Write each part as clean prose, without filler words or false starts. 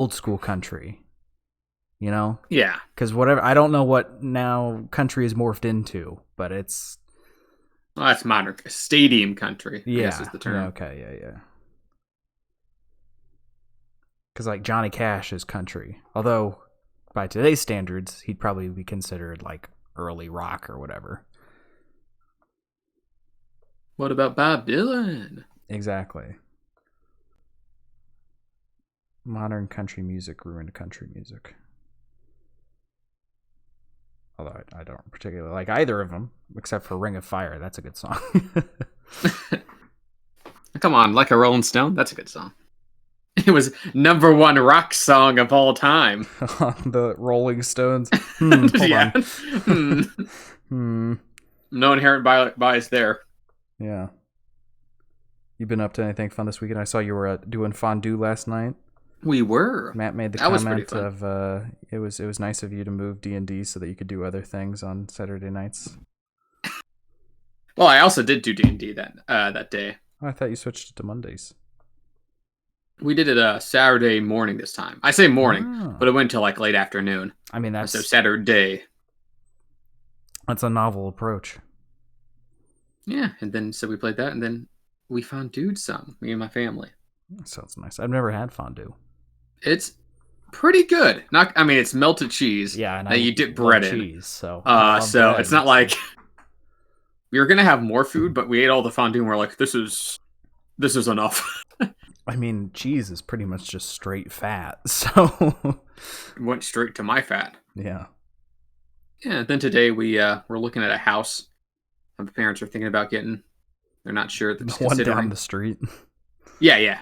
old school country, you know? Yeah. Because whatever, I don't know what now country is morphed into, but it's, Well, that's modern. Stadium country, I guess is yeah, the yeah, term. okay, yeah. Because like Johnny Cash is country, although by today's standards, he'd probably be considered like early rock or whatever. What about Bob Dylan? Exactly. Modern country music ruined country music. Although I don't particularly like either of them, except for Ring of Fire. That's a good song. Come on, like a Rolling Stone? That's a good song. It was number one rock song of all time. The Rolling Stones. Hold Yeah. on. No inherent bias there. Yeah. You been up to anything fun this weekend? I saw you were doing fondue last night. We were. Matt made the That was pretty comment fun. of it was nice of you to move D&D so that you could do other things on Saturday nights. Well, I also did do D&D that day. Oh, I thought you switched it to Mondays. We did it Saturday morning this time. I say morning, but it went till like late afternoon. I mean, So Saturday. That's a novel approach. Yeah, and then so we played that, and then we fondued some, me and my family. That sounds nice. I've never had fondue. It's pretty good. I mean, it's melted cheese and that you dip bread in. Cheese, so so it's not like we were gonna have more food, but we ate all the fondue, and we're like, this is enough. I mean, cheese is pretty much just straight fat, so it went straight to my fat. Yeah. Yeah. Then today we're looking at a house that my parents are thinking about getting. They're not sure. They're the one down the street. Yeah.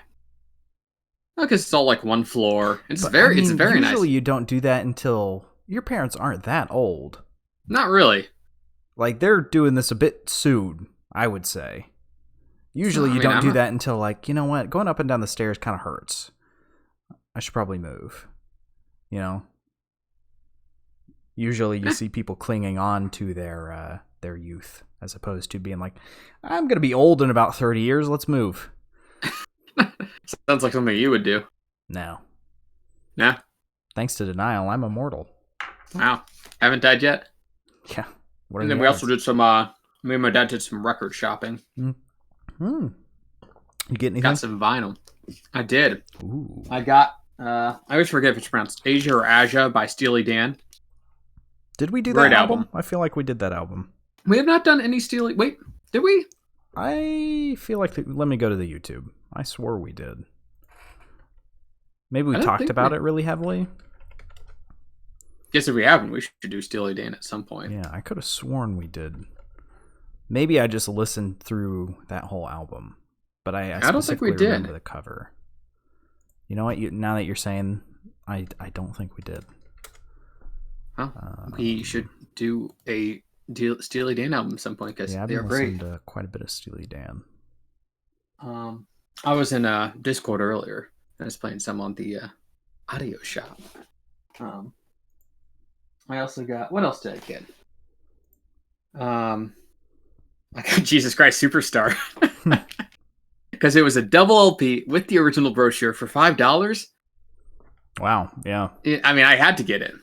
Because it's all like one floor. It's very nice. Usually you don't do that until your parents aren't that old. Not really. Like they're doing this a bit soon, I would say. Usually you don't do that until like, you know what, going up and down the stairs kind of hurts. I should probably move. You know? Usually you see people clinging on to their youth as opposed to being like, I'm going to be old in about 30 years, let's move. Sounds like something you would do. No. Nah. Thanks to denial, I'm immortal. Wow. Haven't died yet? Yeah. And then we also did some, me and my dad did some record shopping. You get anything? Got some vinyl. I did. Ooh. I got, I always forget if it's pronounced Asia or Aja by Steely Dan. Did we do that album? I feel like we did that album. We have not done any Steely... Wait, did we? I feel like... Let me go to the YouTube. I swore we did. Maybe we talked about it really heavily. Guess if we haven't, we should do Steely Dan at some point. Yeah, I could have sworn we did. Maybe I just listened through that whole album. But I don't think we did. Remember the cover. You know what? Now that you're saying, I don't think we did. Huh? We should do a Steely Dan album at some point because they're great. I've listened to quite a bit of Steely Dan. I was in Discord earlier. I was playing some on the audio shop. I also got... What else did I get? I got Jesus Christ Superstar. Because it was a double LP with the original brochure for $5. Wow, yeah. I mean, I had to get it.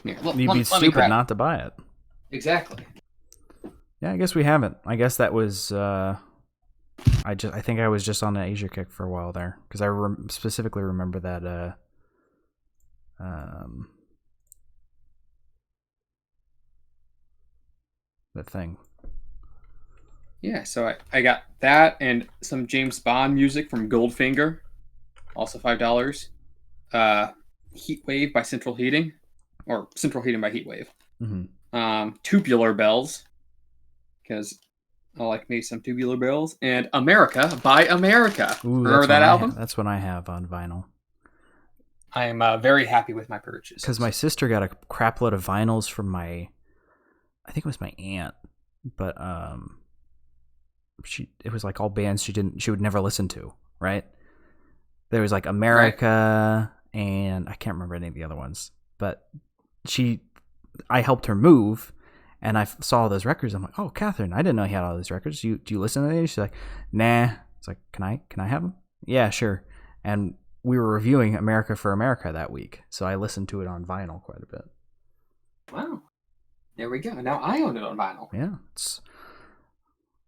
Here, You'd be stupid not to buy it. Exactly. Yeah, I guess we haven't. I guess that was... I think I was just on an Asia kick for a while there. Because I specifically remember that... the thing. Yeah, so I got that and some James Bond music from Goldfinger, also $5. Heat Wave by Central Heating, or Central Heating by Heat Wave. Mm-hmm. Tubular Bells, because I like me some Tubular Bells, and America by America. Ooh, remember that album? That's what I have on vinyl. I am very happy with my purchase. Because my sister got a crap load of vinyls from I think it was my aunt, but it was like all bands she would never listen to, right? There was like America and I can't remember any of the other ones, but I helped her move and I saw all those records. I'm like, oh, Catherine, I didn't know you had all these records. Do you listen to these? She's like, nah. It's like, can I have them? Yeah, sure. And we were reviewing America for America that week, so I listened to it on vinyl quite a bit. Wow. There we go. Now I own it on vinyl. Yeah, it's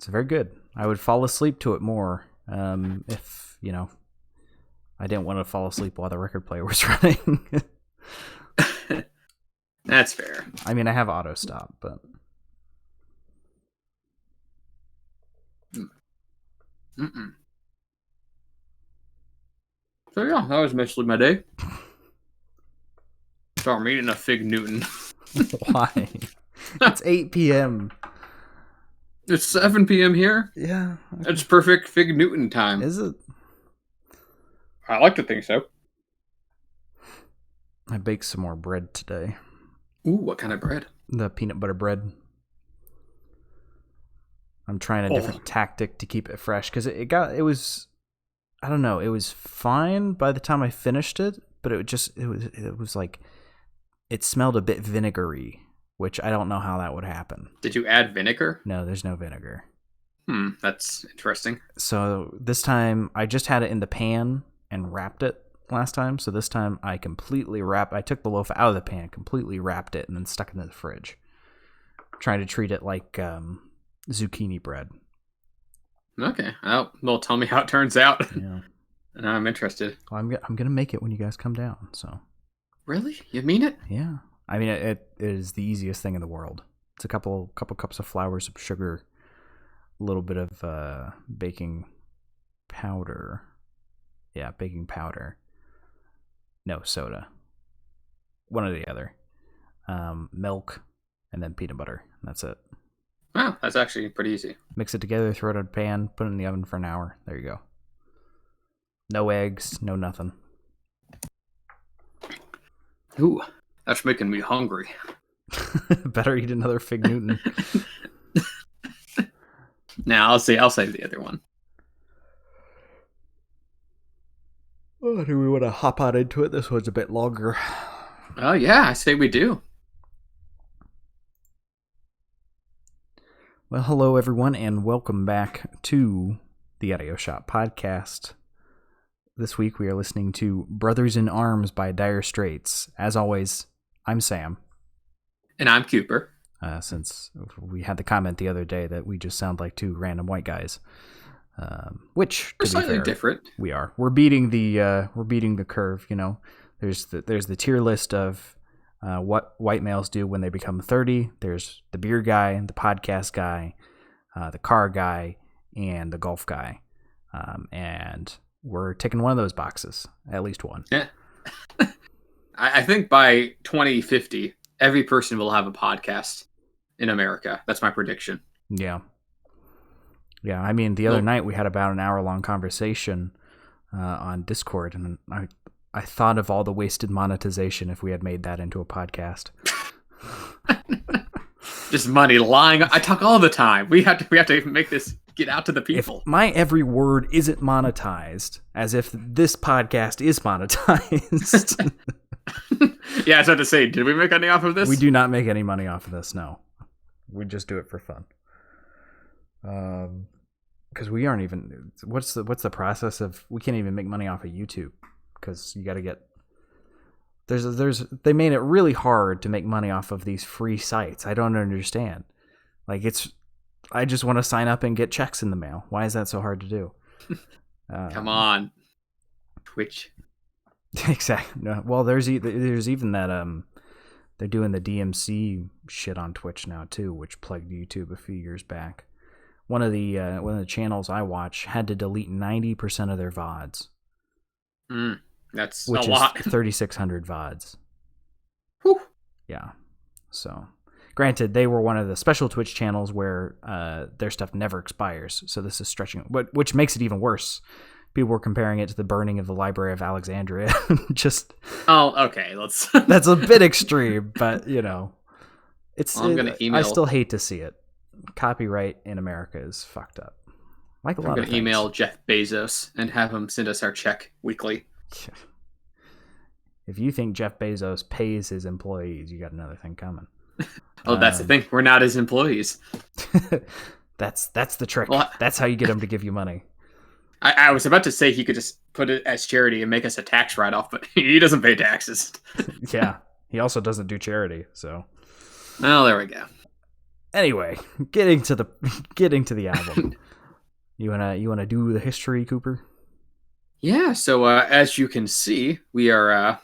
very good. I would fall asleep to it more if, I didn't want to fall asleep while the record player was running. That's fair. I mean, I have auto stop, but... Mm-mm. So yeah, that was mostly my day. So I'm eating a Fig Newton. Why? It's 8 p.m. It's 7 p.m. here. Yeah. It's perfect Fig Newton time. Is it? I like to think so. I baked some more bread today. Ooh, what kind of bread? The peanut butter bread. I'm trying a different tactic to keep it fresh because it was I don't know, it was fine by the time I finished it, but it was like it smelled a bit vinegary, which I don't know how that would happen. Did you add vinegar? No, there's no vinegar. That's interesting. So this time I just had it in the pan and wrapped it last time. So this time I took the loaf out of the pan, completely wrapped it, and then stuck it in the fridge. Trying to treat it like zucchini bread. Okay. Well, tell me how it turns out. Yeah. And I'm interested. Well, I'm gonna make it when you guys come down. So. Really? You mean it? Yeah. I mean, it is the easiest thing in the world. It's a couple cups of flour, some sugar, a little bit of baking powder. Yeah, baking powder. No, soda. One or the other. Milk, and then peanut butter. That's it. Wow, that's actually pretty easy. Mix it together, throw it in a pan, put it in the oven for an hour. There you go. No eggs, no nothing. Ooh, that's making me hungry. Better eat another Fig Newton. Now I'll save the other one. Oh, do we want to hop on into it? This one's a bit longer. Oh yeah, I say we do. Well, hello everyone, and welcome back to the Audio Shop Podcast. This week we are listening to Brothers in Arms by Dire Straits. As always, I'm Sam. And I'm Cooper. Since we had the comment the other day that we just sound like two random white guys. Which we're slightly different. We are. We're beating the curve. There's the tier list of what white males do when they become 30. There's the beer guy, the podcast guy, the car guy, and the golf guy. And we're ticking one of those boxes, at least one. Yeah. I think by 2050, every person will have a podcast in America. That's my prediction. Yeah. Yeah, I mean, the other night we had about an hour-long conversation on Discord, and I thought of all the wasted monetization if we had made that into a podcast. Just money lying. I talk all the time. We have to make this get out to the people. If my every word isn't monetized, as if this podcast is monetized. Yeah, I was about to say, did we make any off of this? We do not make any money off of this, no. We just do it for fun. Because we aren't even. What's the process of? We can't even make money off of YouTube because you got to get. They made it really hard to make money off of these free sites. I don't understand. Like I just want to sign up and get checks in the mail. Why is that so hard to do? Come on, Twitch. Exactly. No, well, there's even that they're doing the DMC shit on Twitch now too, which plagued YouTube a few years back. One of the channels I watch had to delete 90% of their VODs. That's which a lot. Is 3,600 VODs. Whew. Yeah. So, granted, they were one of the special Twitch channels where their stuff never expires. So this is stretching, which makes it even worse. People were comparing it to the burning of the Library of Alexandria. Just. Oh, okay. That's a bit extreme, but it's. I'm gonna email. I still hate to see it. Copyright in America is fucked up. Like a lot of things. I'm gonna email Jeff Bezos and have him send us our check weekly. If you think Jeff Bezos pays his employees, you got another thing coming. Oh, that's the thing. We're not his employees. That's the trick. Well, that's how you get him to give you money. I was about to say he could just put it as charity and make us a tax write-off, but he doesn't pay taxes. Yeah, he also doesn't do charity. So, Well, there we go. anyway, getting to the album. You wanna do the history, Cooper? Yeah. So as you can see, we are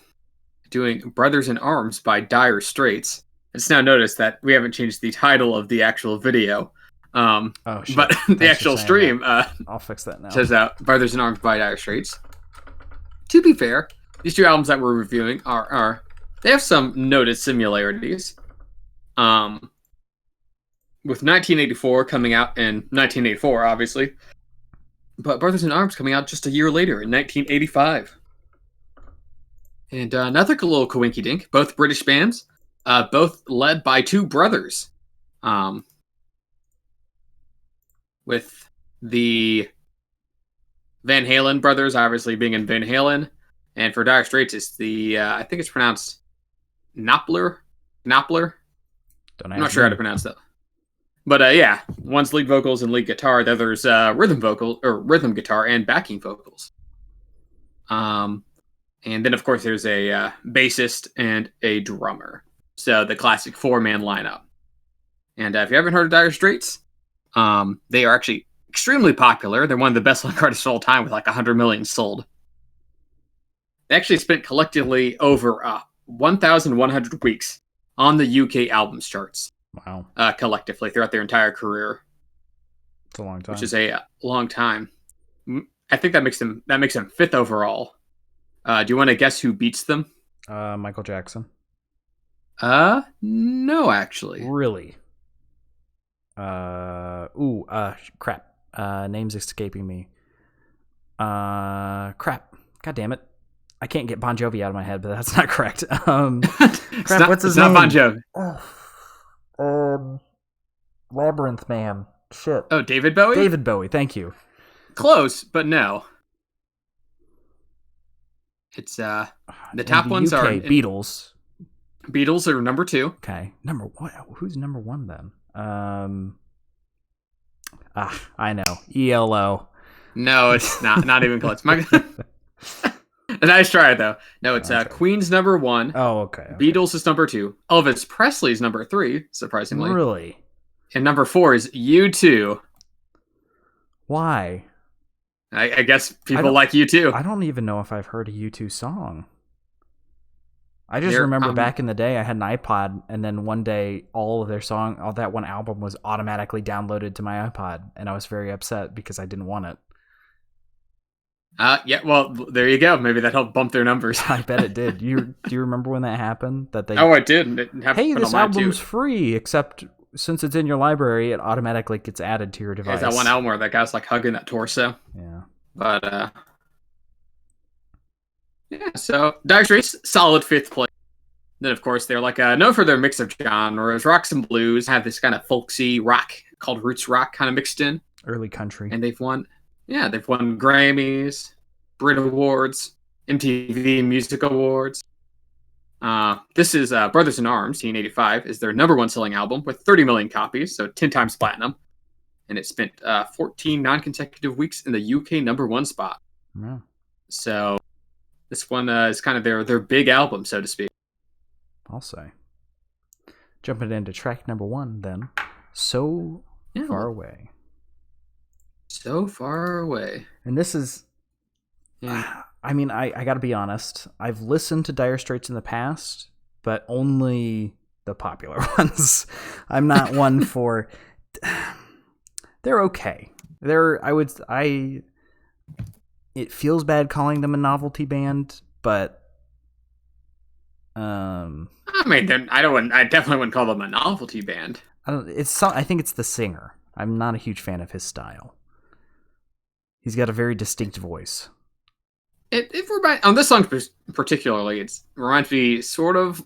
doing "Brothers in Arms" by Dire Straits. It's now noticed that we haven't changed the title of the actual video. Oh shit! But the actual stream I'll fix that now. says "Brothers in Arms" by Dire Straits. To be fair, these two albums that we're reviewing are they have some noted similarities. With 1984 coming out in 1984, obviously, but Brothers in Arms coming out just a year later in 1985. And another little coinky dink, both British bands, both led by two brothers. With the Van Halen brothers obviously being in Van Halen, and for Dire Straits, it's the I think it's pronounced Knopfler. I'm not sure how to pronounce that. But yeah, one's lead vocals and lead guitar. The other's rhythm guitar and backing vocals. And then of course there's a bassist and a drummer. So the classic 4-man lineup. And if you haven't heard of Dire Straits, they are actually extremely popular. They're one of the best-selling artists of all time with like 100 million sold. They actually spent collectively over 1,100 weeks on the UK albums charts. Wow. Collectively throughout their entire career. It's a long time. Which is a long time. I think that makes them fifth overall. Do you want to guess who beats them? Michael Jackson. No, actually. Really? Crap. Name's escaping me. Crap. God damn it. I can't get Bon Jovi out of my head, but that's not correct. Crap, what's his name? It's not Bon Jovi. Labyrinth Man. Shit. Oh, David Bowie? David Bowie, thank you. Close, but no. It's the top ones UK, are Beatles. Beatles are number 2. Okay. Number what? Who's number 1 then? I know. ELO. No, it's not even close. A nice try though. No, it's Queen's number 1. Oh, okay. Beatles is number 2. Elvis Presley's number 3, surprisingly. Really? And number 4 is U2. Why? I guess people like U2. I don't even know if I've heard a U2 song. I just remember back in the day I had an iPod, and then one day all that one album was automatically downloaded to my iPod, and I was very upset because I didn't want it. Yeah, well, there you go. Maybe that helped bump their numbers. I bet it did. Do you remember when that happened? Oh, I did. Hey, this album's free, except since it's in your library, it automatically gets added to your device. There's that one album where that guy's like hugging that torso. Yeah. But yeah. So Dire Straits, solid 5th place. Then of course they're like known for their mix of genres, rocks and blues. Have this kind of folksy rock called roots rock, kind of mixed in. Early country. And they've won Grammys, Brit Awards, MTV Music Awards. This is Brothers in Arms, 1985, is their number 1 selling album with 30 million copies, so 10 times platinum. And it spent 14 non-consecutive weeks in the UK number 1 spot. Yeah. So this one is kind of their big album, so to speak. I'll say. Jumping into track number 1 then. So Far Away. So Far Away. And this is... Yeah. I mean, I gotta be honest. I've listened to Dire Straits in the past, but only the popular ones. I'm not one for... They're okay. It feels bad calling them a novelty band, but... I mean, I definitely wouldn't call them a novelty band. I think it's the singer. I'm not a huge fan of his style. He's got a very distinct voice. It reminds, on this song particularly, it reminds me sort of.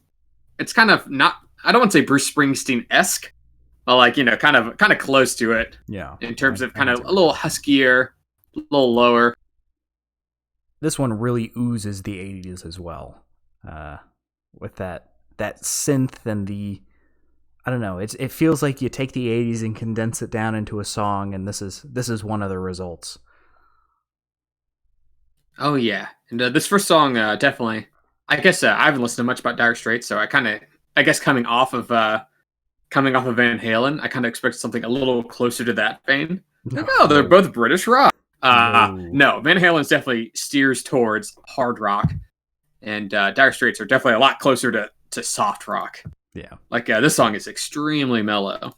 It's kind of not. I don't want to say Bruce Springsteen-esque, but like kind of close to it. Yeah. In terms of kind of a little huskier, a little lower. This one really oozes the 80s as well, with that synth and the. I don't know. It feels like you take the 80s and condense it down into a song, and this is one of the results. Oh yeah, and this first song definitely. I guess I haven't listened to much about Dire Straits, so I guess coming off of Van Halen, I kind of expected something a little closer to that vein. Like, oh, they're No. both British rock. No. No, Van Halen definitely steers towards hard rock, and Dire Straits are definitely a lot closer to soft rock. Yeah. Like this song is extremely mellow.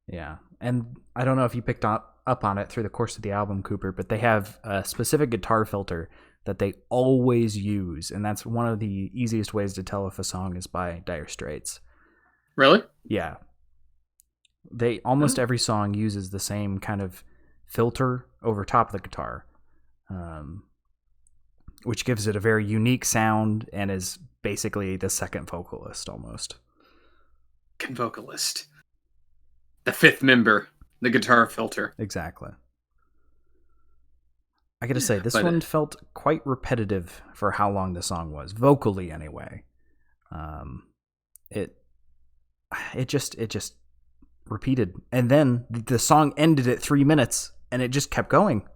Yeah. And I don't know if you picked up on it through the course of the album, Cooper, but they have a specific guitar filter that they always use. And that's one of the easiest ways to tell if a song is by Dire Straits. Really? Yeah. They almost every song uses the same kind of filter over top of the guitar, which gives it a very unique sound and is basically the second vocalist almost. Second vocalist. The fifth member, the guitar filter. Exactly. I gotta say, this one felt quite repetitive for how long the song was, vocally anyway. It just repeated, and then the song ended at 3 minutes, and it just kept going.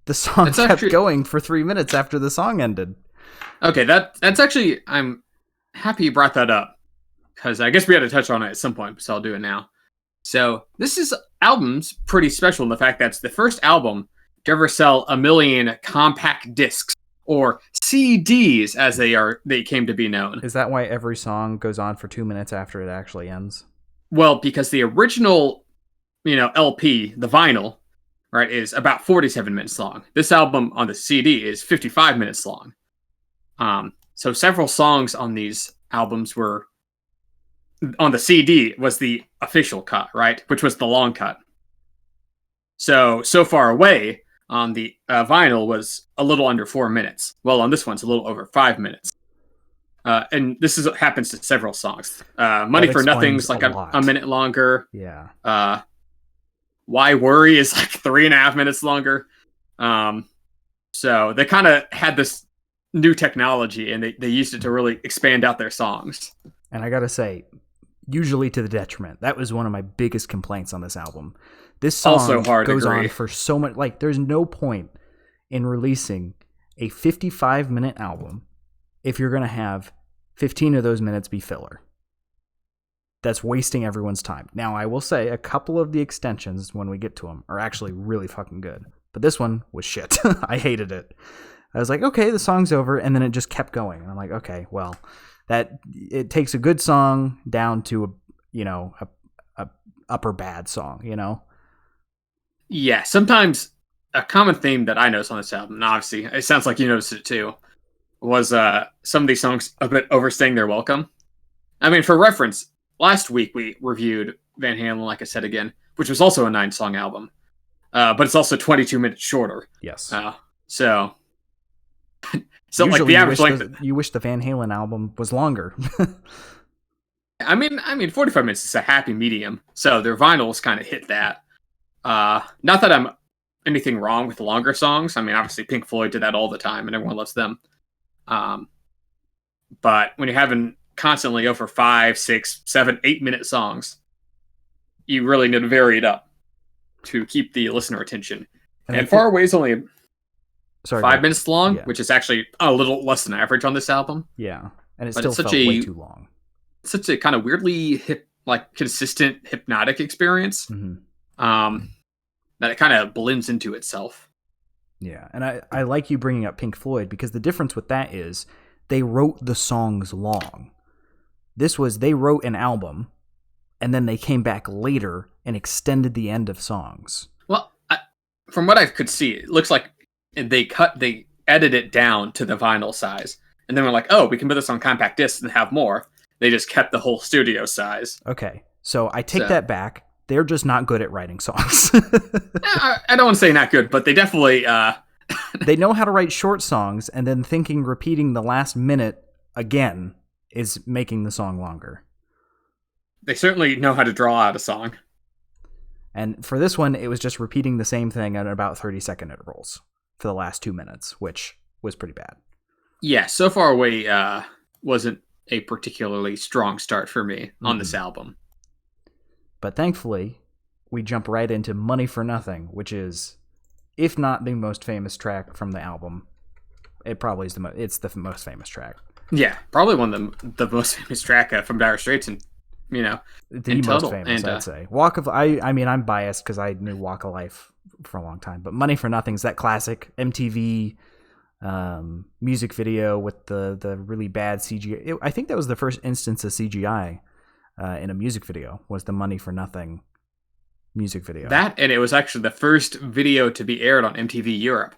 The song kept going for 3 minutes after the song ended. Okay, that's actually, I'm happy you brought that up, because I guess we had to touch on it at some point, so I'll do it now. So this album's pretty special in the fact that it's the first album to ever sell 1 million compact discs, or CDs as they came to be known. Is that why every song goes on for 2 minutes after it actually ends? Well, because the original, LP, the vinyl, right, is about 47 minutes long. This album on the CD is 55 minutes long. So several songs on these albums were on the CD was the official cut, right? Which was the long cut. So Far Away on the vinyl was a little under 4 minutes. Well, on this one's a little over 5 minutes. And this happens to several songs. Money for Nothing's like a minute longer. Yeah. Why Worry is like 3.5 minutes longer. So they kind of had this new technology, and they used it to really expand out their songs. And I gotta say, usually to the detriment. That was one of my biggest complaints on this album. This song also hard goes on for so much. Like, there's no point in releasing a 55-minute album if you're going to have 15 of those minutes be filler. That's wasting everyone's time. Now, I will say a couple of the extensions, when we get to them, are actually really fucking good. But this one was shit. I hated it. I was like, okay, the song's over, and then it just kept going. And I'm like, okay, well, it takes a good song down to a upper bad song, Yeah, sometimes a common theme that I noticed on this album, and obviously it sounds like you noticed it too, was some of these songs a bit overstaying their welcome. I mean, for reference, last week we reviewed Van Halen, like I said again, which was also a 9-song album, but it's also 22 minutes shorter. Yes. So usually like the average length. You wish the Van Halen album was longer. I mean, 45 minutes is a happy medium, so their vinyls kind of hit that. Not that I'm anything wrong with longer songs. I mean, obviously Pink Floyd did that all the time, and everyone loves them. But when you're having constantly over 5, 6, 7, 8-minute songs, you really need to vary it up to keep the listener attention. And Far Away is only 5 minutes long, which is actually a little less than average on this album. Yeah, and it still felt way too long. Such a kind of weirdly consistent hypnotic experience. Mm-hmm. That it kind of blends into itself. Yeah, and I like you bringing up Pink Floyd, because the difference with that is they wrote the songs long. They wrote an album, and then they came back later and extended the end of songs. Well, from what I could see, it looks like they edited it down to the vinyl size, and then we're like, oh, we can put this on compact discs and have more. They just kept the whole studio size. Okay, so I take that back. They're just not good at writing songs. I don't want to say not good, but they definitely... They know how to write short songs, and then thinking repeating the last minute again is making the song longer. They certainly know how to draw out a song. And for this one, it was just repeating the same thing at about 30-second intervals for the last 2 minutes, which was pretty bad. Yeah, So Far Away wasn't a particularly strong start for me on this album. But thankfully, we jump right into Money for Nothing, which is if not the most famous track from the album. It probably is it's the most famous track. Yeah, probably one of the most famous track from Dire Straits, and The in most total. famous, And I'd say. Walk of I mean, I'm biased because I knew Walk of Life for a long time, but Money for Nothing's that classic MTV music video with the really bad CGI. I think that was the first instance of CGI in a music video, was the Money for Nothing music video. that, and it was actually the first video to be aired on MTV Europe.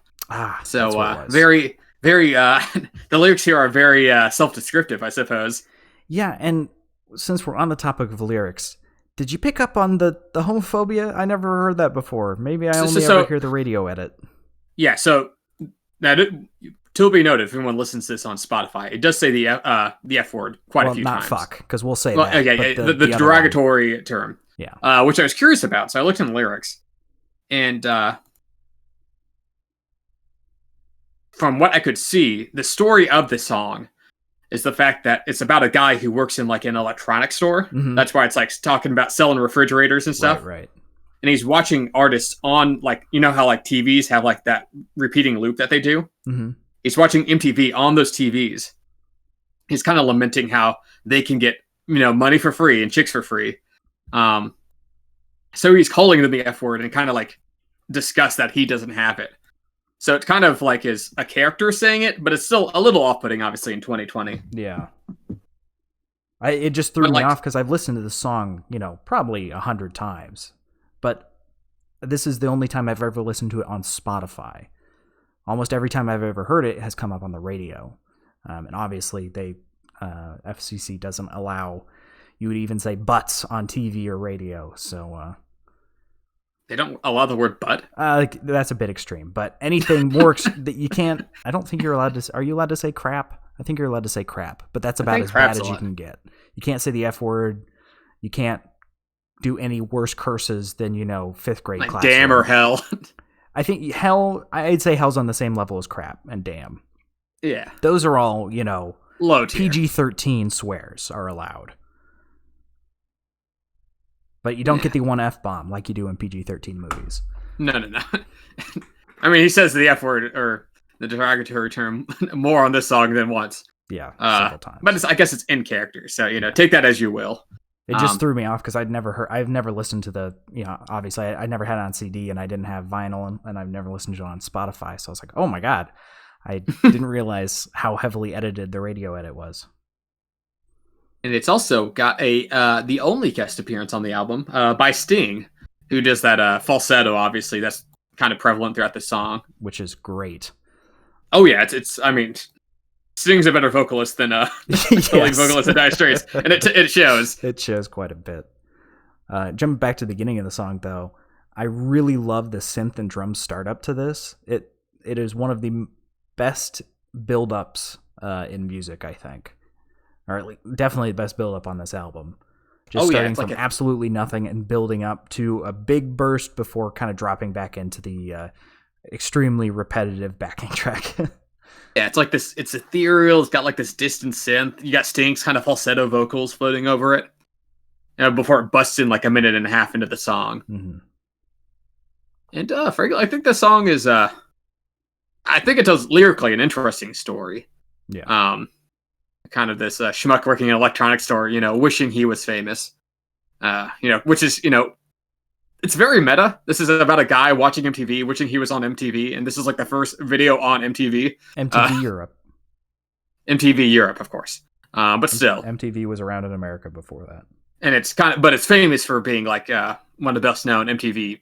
So that's what it was. very, very. The lyrics here are very self-descriptive, I suppose. Yeah, and since we're on the topic of lyrics, did you pick up on the homophobia? I never heard that before. Maybe I only ever hear the radio edit. Yeah, so now to be noted, if anyone listens to this on Spotify, it does say the F word quite a few times. Not fuck, because we'll say that. Okay, the derogatory term. Yeah. Which I was curious about, so I looked in the lyrics, and from what I could see, the story of the song is the fact that it's about a guy who works in like an electronics store. Mm-hmm. That's why it's like talking about selling refrigerators and stuff. Right. And he's watching artists on, like, you know how like TVs have like that repeating loop that they do? Mm-hmm. He's watching MTV on those TVs. He's kind of lamenting how they can get, money for free and chicks for free. So he's calling them the F word and kind of like discuss that he doesn't have it. So it's kind of like is a character saying it, but it's still a little off-putting, obviously, in 2020. Yeah. It just threw me off because I've listened to the song, probably 100 times. But this is the only time I've ever listened to it on Spotify. Almost every time I've ever heard it has come up on the radio. And obviously, FCC doesn't allow you to even say butts on TV or radio. So they don't allow the word butt? That's a bit extreme. But anything more that you can't... I don't think you're allowed to... Are you allowed to say crap? I think you're allowed to say crap. But that's about as bad as you can get. You can't say the F word. You can't do any worse curses than, 5th grade like class. Damn or hell. I think I'd say hell's on the same level as crap and damn. Yeah. Those are all, low tier. PG-13 swears are allowed. But you don't get the one F-bomb like you do in PG-13 movies. No. I mean, he says the F word or the derogatory term more on this song than once. Yeah, several times. But I guess it's in character, so, take that as you will. It just threw me off because I've never listened to the, obviously I never had it on CD and I didn't have vinyl and I've never listened to it on Spotify. So I was like, oh my God, I didn't realize how heavily edited the radio edit was. And it's also got the only guest appearance on the album by Sting, who does that falsetto, obviously. That's kind of prevalent throughout the song. Which is great. Oh yeah, it's I mean, Sting's a better vocalist than the lead vocalist of Dire Straits, and it shows. It shows quite a bit. Jumping back to the beginning of the song, though, I really love the synth and drum startup to this. It is one of the best build-ups in music, I think. Or definitely the best build-up on this album. Just starting from absolutely nothing and building up to a big burst before kind of dropping back into the extremely repetitive backing track. Yeah, it's like this. It's ethereal. It's got like this distant synth. You got Sting's kind of falsetto vocals floating over it, before it busts in like a minute and a half into the song. Mm-hmm. And I think the song is. I think it tells lyrically an interesting story. Yeah. Kind of this schmuck working in an electronics store, wishing he was famous. Which is it's very meta. This is about a guy watching MTV, wishing he was on MTV, and this is like the first video on MTV. MTV Europe. MTV Europe, of course. But still. MTV was around in America before that. And it's but it's famous for being like one of the best known MTV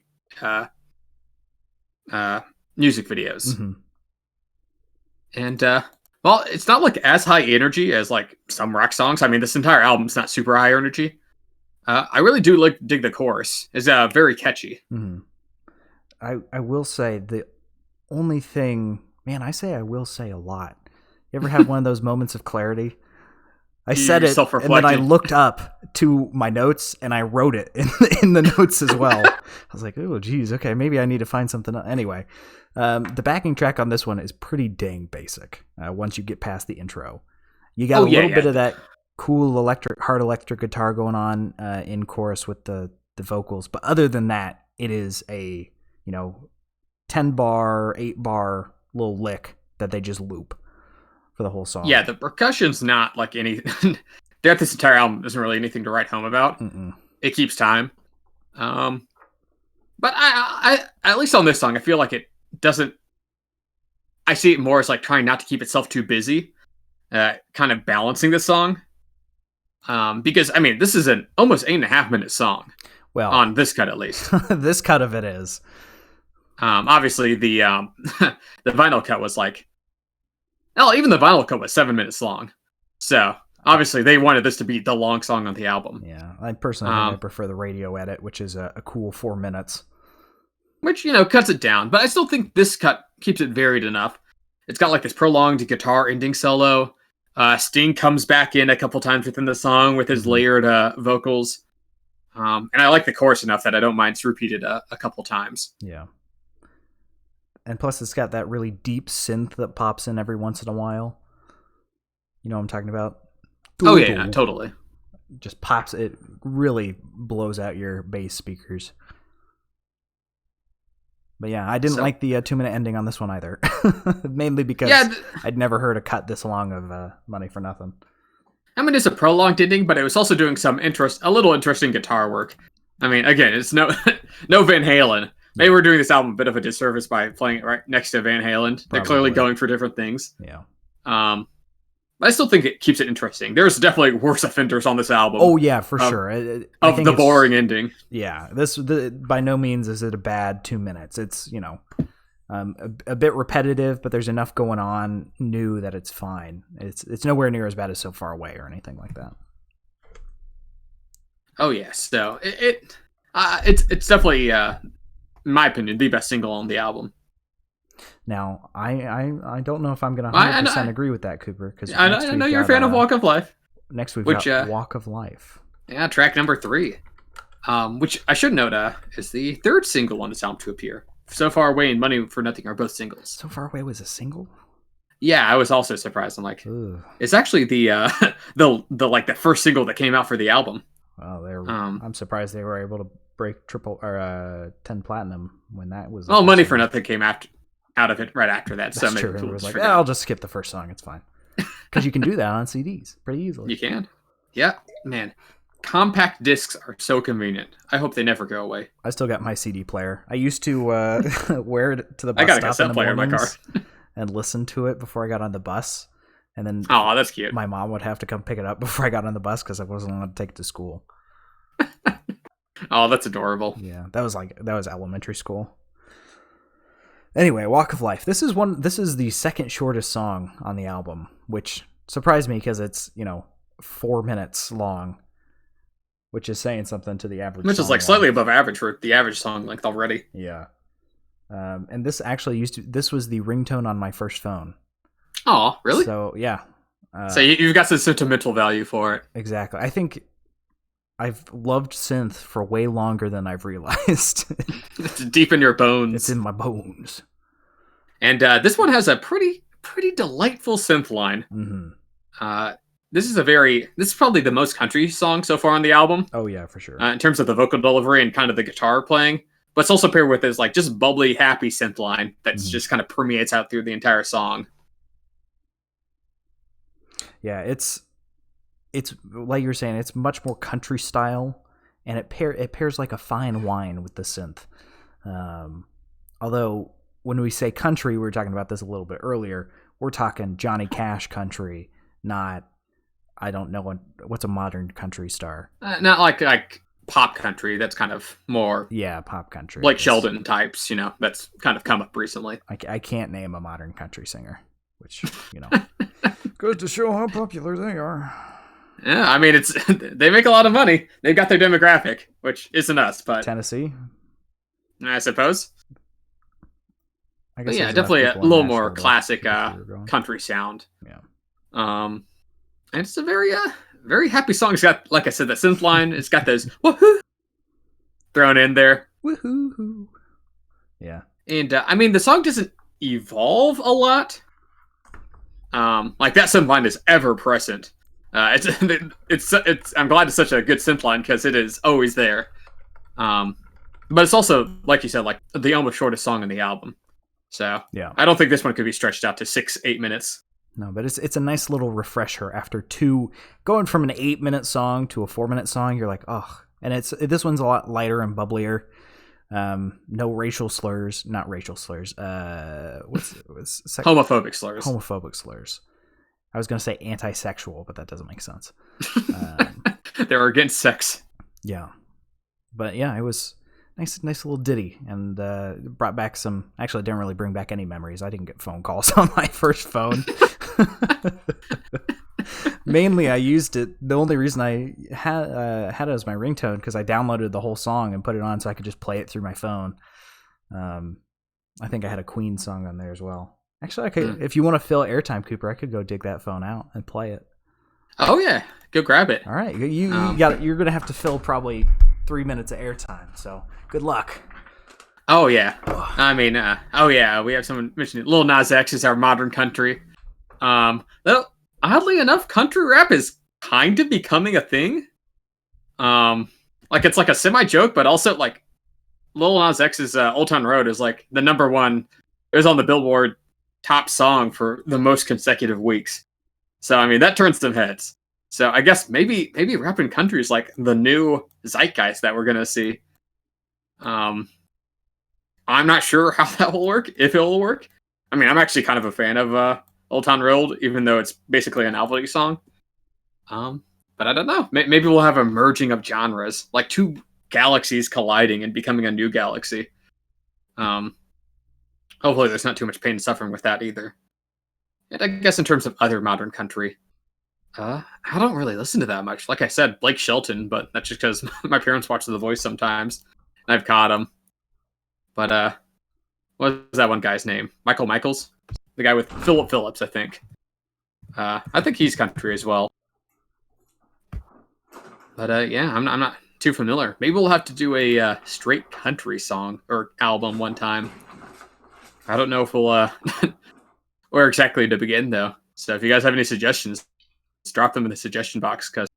music videos. Mm-hmm. And well, it's not like as high energy as like some rock songs. I mean, this entire album's not super high energy. I really do dig the chorus. It's very catchy. Mm-hmm. I will say the only thing, man, I will say a lot. You ever have one of those moments of clarity? I said it, and then I looked up to my notes, and I wrote it in the notes as well. I was like, oh, geez, okay, maybe I need to find something else. Anyway, the backing track on this one is pretty dang basic once you get past the intro. You got a little bit of that cool hard electric guitar going on in chorus with the vocals. But other than that, it is a, 10-bar, 8-bar little lick that they just loop for the whole song. Yeah, the percussion's not like any. Throughout this entire album isn't really anything to write home about. Mm-mm. It keeps time. But I at least on this song, I feel like it doesn't. I see it more as like trying not to keep itself too busy, kind of balancing the song. Because I mean, this is an almost 8.5-minute song. Well, on this cut at least. This cut of it is. Obviously the the vinyl cut was like, hell, even the vinyl cut was 7 minutes long. So obviously they wanted this to be the long song on the album. Yeah, I personally think I prefer the radio edit, which is a cool 4 minutes. Which, cuts it down. But I still think this cut keeps it varied enough. It's got like this prolonged guitar ending solo. Sting comes back in a couple times within the song with his layered vocals. And I like the chorus enough that I don't mind it's repeated a couple times. Yeah. And plus it's got that really deep synth that pops in every once in a while. You know what I'm talking about? Oh, yeah, totally. Just pops. It really blows out your bass speakers. But yeah, I didn't like the 2-minute ending on this one either. Mainly because I'd never heard a cut this long of Money for Nothing. I mean, it's a prolonged ending, but it was also doing a little interesting guitar work. I mean, again, it's no Van Halen. Maybe we're doing this album a bit of a disservice by playing it right next to Van Halen. They're clearly going for different things. Yeah. But I still think it keeps it interesting. There's definitely worse offenders on this album. Oh yeah, for sure. Of the boring ending. Yeah, by no means is it a bad 2 minutes. It's a bit repetitive, but there's enough going on new that it's fine. It's nowhere near as bad as So Far Away or anything like that. Oh yes, so it's definitely, in my opinion, the best single on the album. Now, I don't know if I'm going to 100% agree with that, Cooper. Because I know you're a fan of Walk of Life. Next we've got Walk of Life. Yeah, track number 3. Which I should note is the third single on this album to appear. So Far Away and Money for Nothing are both singles. So Far Away was a single? Yeah, I was also surprised. I'm like, it's actually the first single that came out for the album. Well, I'm surprised they were able to break 10 platinum when that was. Well, Money for Nothing came out of it right after that. That's so true. It was like, I'll just skip the first song. It's fine. Because you can do that on CDs pretty easily. You can. Yeah, man. Compact discs are so convenient. I hope they never go away. I still got my CD player. I used to wear it to the bus I got a stop cassette player in my car and listen to it before I got on the bus. And then that's cute. My mom would have to come pick it up before I got on the bus because I wasn't allowed to take it to school. Oh, that's adorable. Yeah, that was elementary school. Anyway, Walk of Life. This is the second shortest song on the album, which surprised me because it's 4 minutes long, which is saying something to the average. Which is like slightly above average for the average song length already. Yeah. And this actually this was the ringtone on my first phone. Oh, really? So yeah. So you've got some sentimental value for it. Exactly. I think I've loved synth for way longer than I've realized. It's deep in your bones. It's in my bones. And this one has a pretty delightful synth line. Mm-hmm. This is probably the most country song so far on the album. Oh yeah, for sure. In terms of the vocal delivery and kind of the guitar playing, but it's also paired with this like just bubbly, happy synth line that's just kind of permeates out through the entire song. Yeah, it's like you're saying, it's much more country style, and it pairs like a fine wine with the synth. Although when we say country, we were talking about this a little bit earlier. We're talking Johnny Cash country, not I don't know what's a modern country star. Not like pop country. That's kind of more pop country. Blake Shelton types. That's kind of come up recently. I can't name a modern country singer, which goes to show how popular they are. Yeah, I mean they make a lot of money. They've got their demographic, which isn't us, but Tennessee, I suppose. I guess definitely a little more classic country sound. Yeah. And it's a very happy song. It's got, like I said, that synth line. It's got those woohoo thrown in there. Woohoo. Yeah. And I mean, the song doesn't evolve a lot. Like that synth line is ever present. I'm glad it's such a good synth line because it is always there. But it's also, like you said, like the almost shortest song in the album. So Yeah. I don't think this one could be stretched out to 6-8 minutes. No, but it's a nice little refresher after going from an 8-minute song to a 4-minute song. You're like, oh, and this one's a lot lighter and bubblier. No racial slurs, not racial slurs. Homophobic slurs. Homophobic slurs. I was gonna say anti-sexual, but that doesn't make sense. They're against sex. Yeah, but yeah, it was nice little ditty, and brought back some. Actually, it didn't really bring back any memories. I didn't get phone calls on my first phone. Mainly, I used it. The only reason I had it as my ringtone because I downloaded the whole song and put it on so I could just play it through my phone. I think I had a Queen song on there as well. Actually, I could. If you want to fill airtime, Cooper, I could go dig that phone out and play it. Oh yeah, go grab it. All right, you got. You're gonna have to fill probably 3 minutes of airtime. So good luck. Oh yeah, I mean, we have someone mentioning Lil Nas X is our modern country. Though oddly enough, country rap is kind of becoming a thing. Like it's like a semi joke, but also like Lil Nas X's "Old Town Road" is like the number one. It was on the Billboard top song for the most consecutive weeks. So I mean that turns some heads. So I guess maybe rap and country is like the new zeitgeist that we're gonna see. I'm not sure how that will work, if it will work. I mean, I'm actually kind of a fan of Old Town Road, even though it's basically a novelty song. But I don't know. Maybe we'll have a merging of genres, like two galaxies colliding and becoming a new galaxy. Hopefully there's not too much pain and suffering with that either. And I guess in terms of other modern country, I don't really listen to that much. Like I said, Blake Shelton, but that's just because my parents watch The Voice sometimes, and I've caught him. But what was that one guy's name? Michael Michaels? The guy with Philip Phillips, I think. I think he's country as well. But yeah, I'm not too familiar. Maybe we'll have to do a straight country song or album one time. I don't know if we'll where exactly to begin though. So if you guys have any suggestions, drop them in the suggestion box because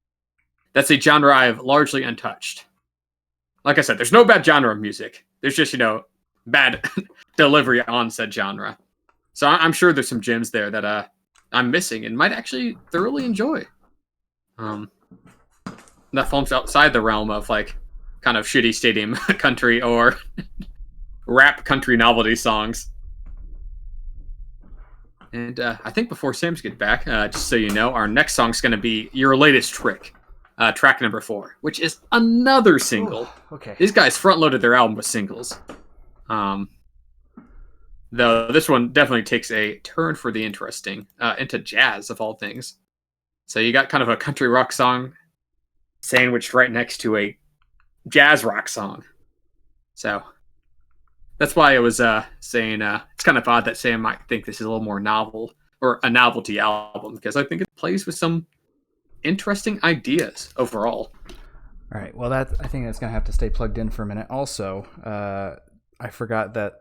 that's a genre I have largely untouched. Like I said, there's no bad genre of music. There's just, bad delivery on said genre. So I'm sure there's some gems there that I'm missing and might actually thoroughly enjoy. That falls outside the realm of like kind of shitty stadium country or rap country novelty songs. And I think before Sam's get back, just so you know, our next song's going to be Your Latest Trick, track number 4, which is another single. Ooh, okay. These guys front-loaded their album with singles. Though this one definitely takes a turn for the interesting, into jazz of all things. So you got kind of a country rock song sandwiched right next to a jazz rock song. So that's why I was saying it's kind of odd that Sam might think this is a little more novel or a novelty album because I think it plays with some interesting ideas overall. All right. Well, I think that's gonna have to stay plugged in for a minute. Also, I forgot that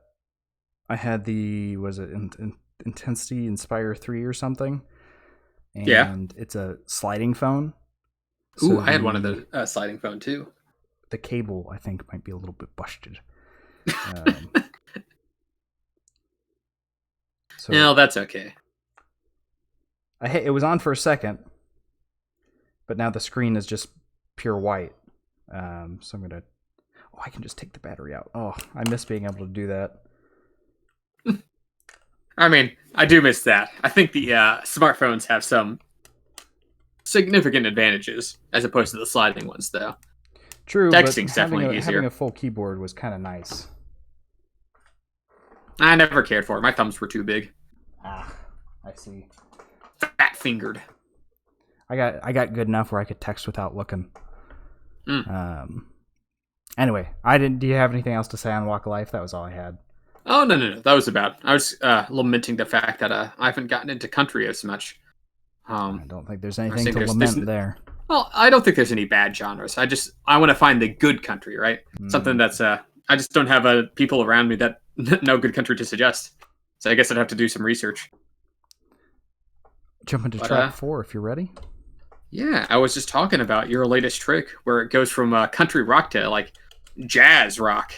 I had Intensity Inspire 3 or something. And it's a sliding phone. Ooh, so I had one of the sliding phone too. The cable, I think, might be a little bit busted. So no, that's okay. It was on for a second, but now the screen is just pure white. So I'm gonna. Oh, I can just take the battery out. Oh, I miss being able to do that. I mean, I do miss that. I think the smartphones have some significant advantages as opposed to the sliding ones, though. True, texting's definitely easier. Having a full keyboard was kind of nice. I never cared for it. My thumbs were too big. Ah, I see. Fat fingered. I got good enough where I could text without looking. Anyway, do you have anything else to say on Walk of Life? That was all I had. Oh, no. That was about. I was lamenting the fact that I haven't gotten into country as much. I don't think there's anything to lament there. Well, I don't think there's any bad genres. I want to find the good country, right? Something that's I just don't have people around me that know good country to suggest. So I guess I'd have to do some research. Jump into track 4 if you're ready. Yeah, I was just talking about Your Latest Trick, where it goes from country rock to like jazz rock.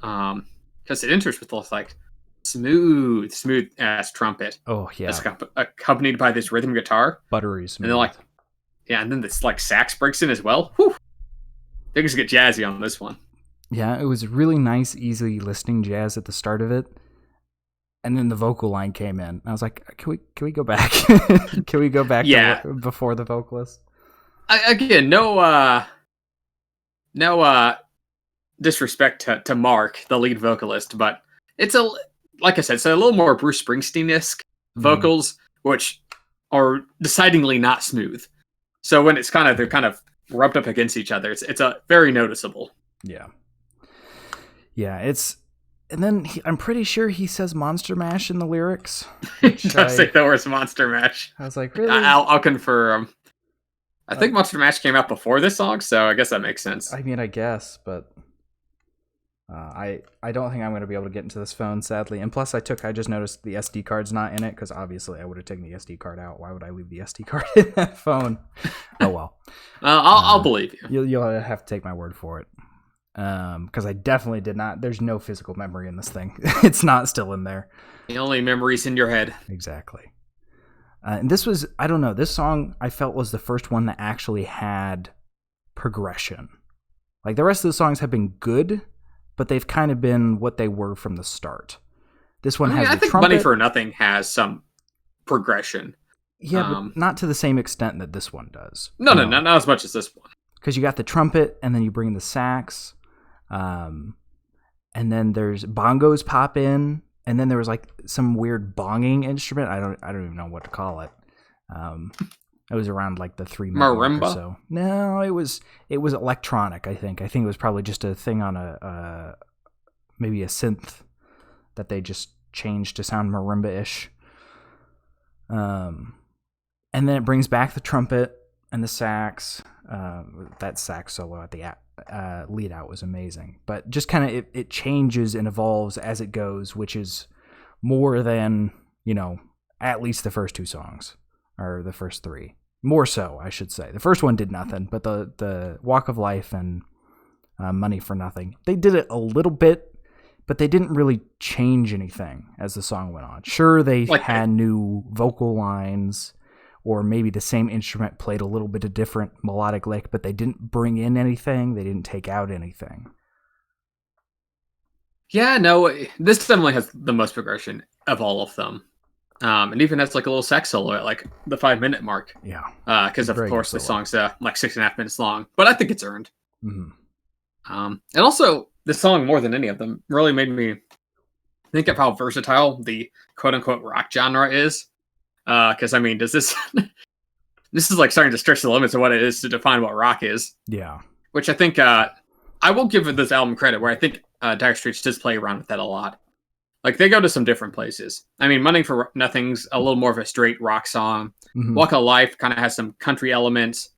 Because it enters with this like smooth ass trumpet. Oh yeah, that's accompanied by this rhythm guitar, buttery smooth. And then and then this like sax breaks in as well. Whew. Things get jazzy on this one. Yeah, it was really nice, easy listening jazz at the start of it. And then the vocal line came in. I was like, can we go back? Can we go back to before the vocalist? Again, no disrespect to Mark, the lead vocalist, but it's like I said, it's a little more Bruce Springsteen-esque vocals, which are decidedly not smooth. So when they're kind of rubbed up against each other, it's a very noticeable. Yeah. Yeah, and then I'm pretty sure he says Monster Mash in the lyrics. He does say the words Monster Mash. I was like, really? I'll confirm. I think Monster Mash came out before this song, so I guess that makes sense. I mean, I guess, but I don't think I'm going to be able to get into this phone, sadly. And plus, I just noticed the SD card's not in it, because obviously I would have taken the SD card out. Why would I leave the SD card in that phone? Oh, well. I'll believe you. You'll have to take my word for it. Because I definitely did not. There's no physical memory in this thing. It's not still in there. The only memory's in your head. Exactly. And this was, I don't know, this song I felt was the first one that actually had progression. Like the rest of the songs have been good, but they've kind of been what they were from the start. This one has the think trumpet. Money for Nothing has some progression. Yeah, but not to the same extent that this one does. No, not as much as this one. Because you got the trumpet, and then you bring in the sax, and then there's bongos pop in, and then there was like some weird bonging instrument. I don't even know what to call it. It was around like the 3 minute mark or so. No, it was electronic. I think it was probably just a thing on maybe a synth that they just changed to sound marimba-ish. And then it brings back the trumpet and the sax. That sax solo at the lead out was amazing. But just kind of it changes and evolves as it goes, which is more than, at least the first 2 songs. Or the first 3. More so, I should say. The first one did nothing, but the Walk of Life and Money for Nothing, they did it a little bit, but they didn't really change anything as the song went on. Sure, they had new vocal lines, or maybe the same instrument played a little bit of different melodic lick, but they didn't bring in anything. They didn't take out anything. Yeah, no, this definitely has the most progression of all of them. And even has like a little sax solo at like the 5 minute mark. Yeah. Because of course the song's like 6.5 minutes long, but I think it's earned. Mm-hmm. And also this song, more than any of them, really made me think of how versatile the quote unquote rock genre is. Because I mean, does this this is like starting to stretch the limits of what it is to define what rock is. Yeah. Which I think I will give this album credit, where I think Dire Straits does play around with that a lot. Like, they go to some different places. I mean, Money for Nothing's a little more of a straight rock song. Mm-hmm. Walk of Life kind of has some country elements.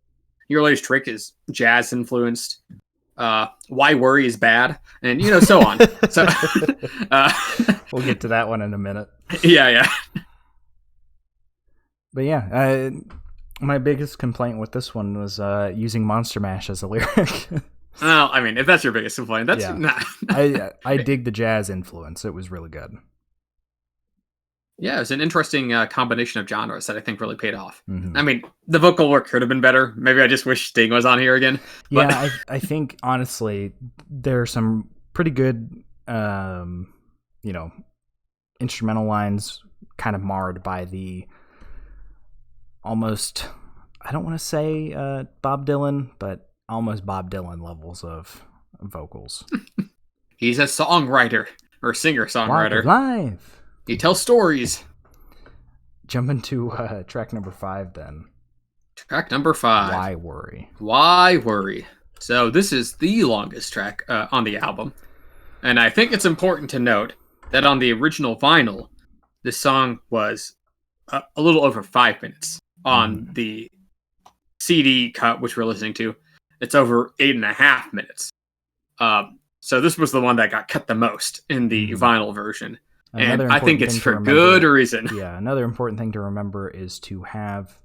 Your Latest Trick is jazz influenced. Why Worry is Bad, and so on. So we'll get to that one in a minute. Yeah. But yeah, my biggest complaint with this one was using Monster Mash as a lyric. Well, I mean, if that's your biggest complaint, that's not. I dig the jazz influence. It was really good. Yeah, it was an interesting combination of genres that I think really paid off. Mm-hmm. I mean, the vocal work could have been better. Maybe I just wish Sting was on here again. But... Yeah, I think, honestly, there are some pretty good, instrumental lines kind of marred by the almost, I don't want to say Bob Dylan, but almost Bob Dylan levels of vocals. He's a songwriter, or singer-songwriter. Live. He tells stories. Jump into track number 5 then. Track number 5. Why Worry? Why Worry? So this is the longest track on the album. And I think it's important to note that on the original vinyl, this song was a little over 5 minutes. On the CD cut, which we're listening to, it's over 8.5 minutes. So this was the one that got cut the most in the vinyl version. And I think it's for good reason. Yeah, another important thing to remember is to have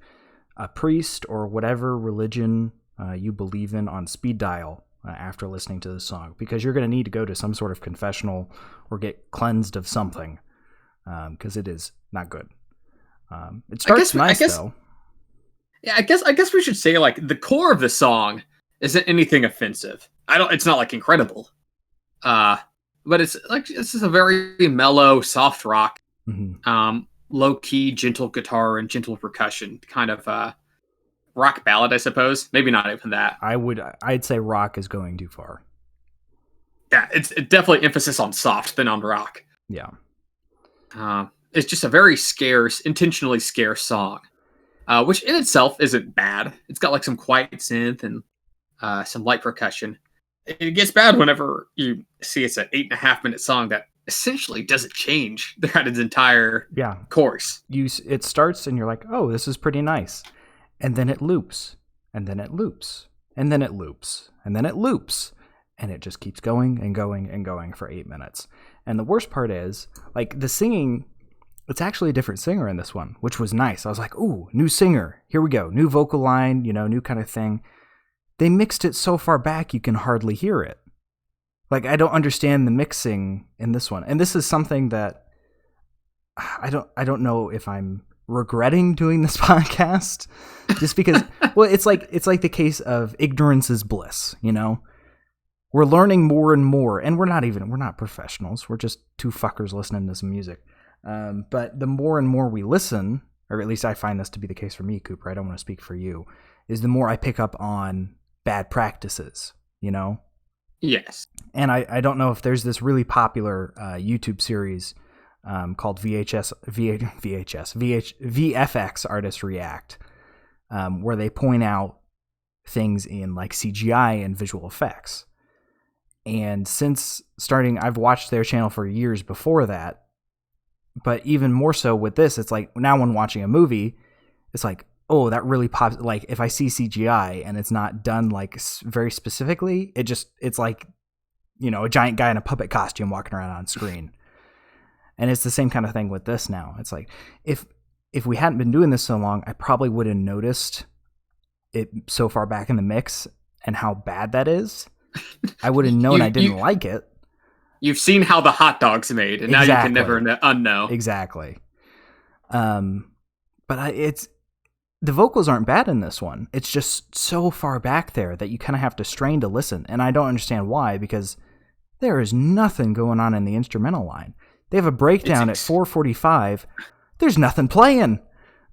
a priest or whatever religion you believe in on speed dial after listening to this song, because you're going to need to go to some sort of confessional or get cleansed of something, because it is not good. It starts though. Yeah, I guess we should say like the core of the song isn't anything offensive. It's not like incredible. But it's just a very mellow, soft rock, low key, gentle guitar and gentle percussion, kind of rock ballad, I suppose. Maybe not even that. I'd say rock is going too far. Yeah, it's definitely emphasis on soft than on rock. Yeah. It's just a very scarce, intentionally scarce song, which in itself isn't bad. It's got like some quiet synth and some light percussion. It gets bad whenever you see it's an 8.5-minute song that essentially doesn't change throughout its entire course. It starts and you're like, oh, this is pretty nice. And then it loops, and then it loops, and then it loops, and then it loops. And it just keeps going and going and going for 8 minutes. And the worst part is, like, the singing, it's actually a different singer in this one, which was nice. I was like, ooh, new singer. Here we go. New vocal line, new kind of thing. They mixed it so far back you can hardly hear it. Like, I don't understand the mixing in this one. And this is something that I don't know if I'm regretting doing this podcast, just because well, it's like the case of ignorance is bliss, We're learning more and more, and we're not professionals. We're just two fuckers listening to some music. But the more and more we listen, or at least I find this to be the case for me, Cooper, I don't want to speak for you, is the more I pick up on bad practices, Yes. And I don't know if there's this really popular YouTube series called VFX Artists React, where they point out things in like CGI and visual effects. And since starting, I've watched their channel for years before that, but even more so with this, it's like now when watching a movie, it's like, oh, that really pops. Like if I see CGI and it's not done like very specifically, it's like, a giant guy in a puppet costume walking around on screen. And it's the same kind of thing with this now. It's like, if we hadn't been doing this so long, I probably would have noticed it so far back in the mix and how bad that is. I would have known I didn't like it. You've seen how the hot dog's made, and now you can never unknow. Exactly. But the vocals aren't bad in this one. It's just so far back there that you kind of have to strain to listen. And I don't understand why, because there is nothing going on in the instrumental line. They have a breakdown at 4:45. There's nothing playing.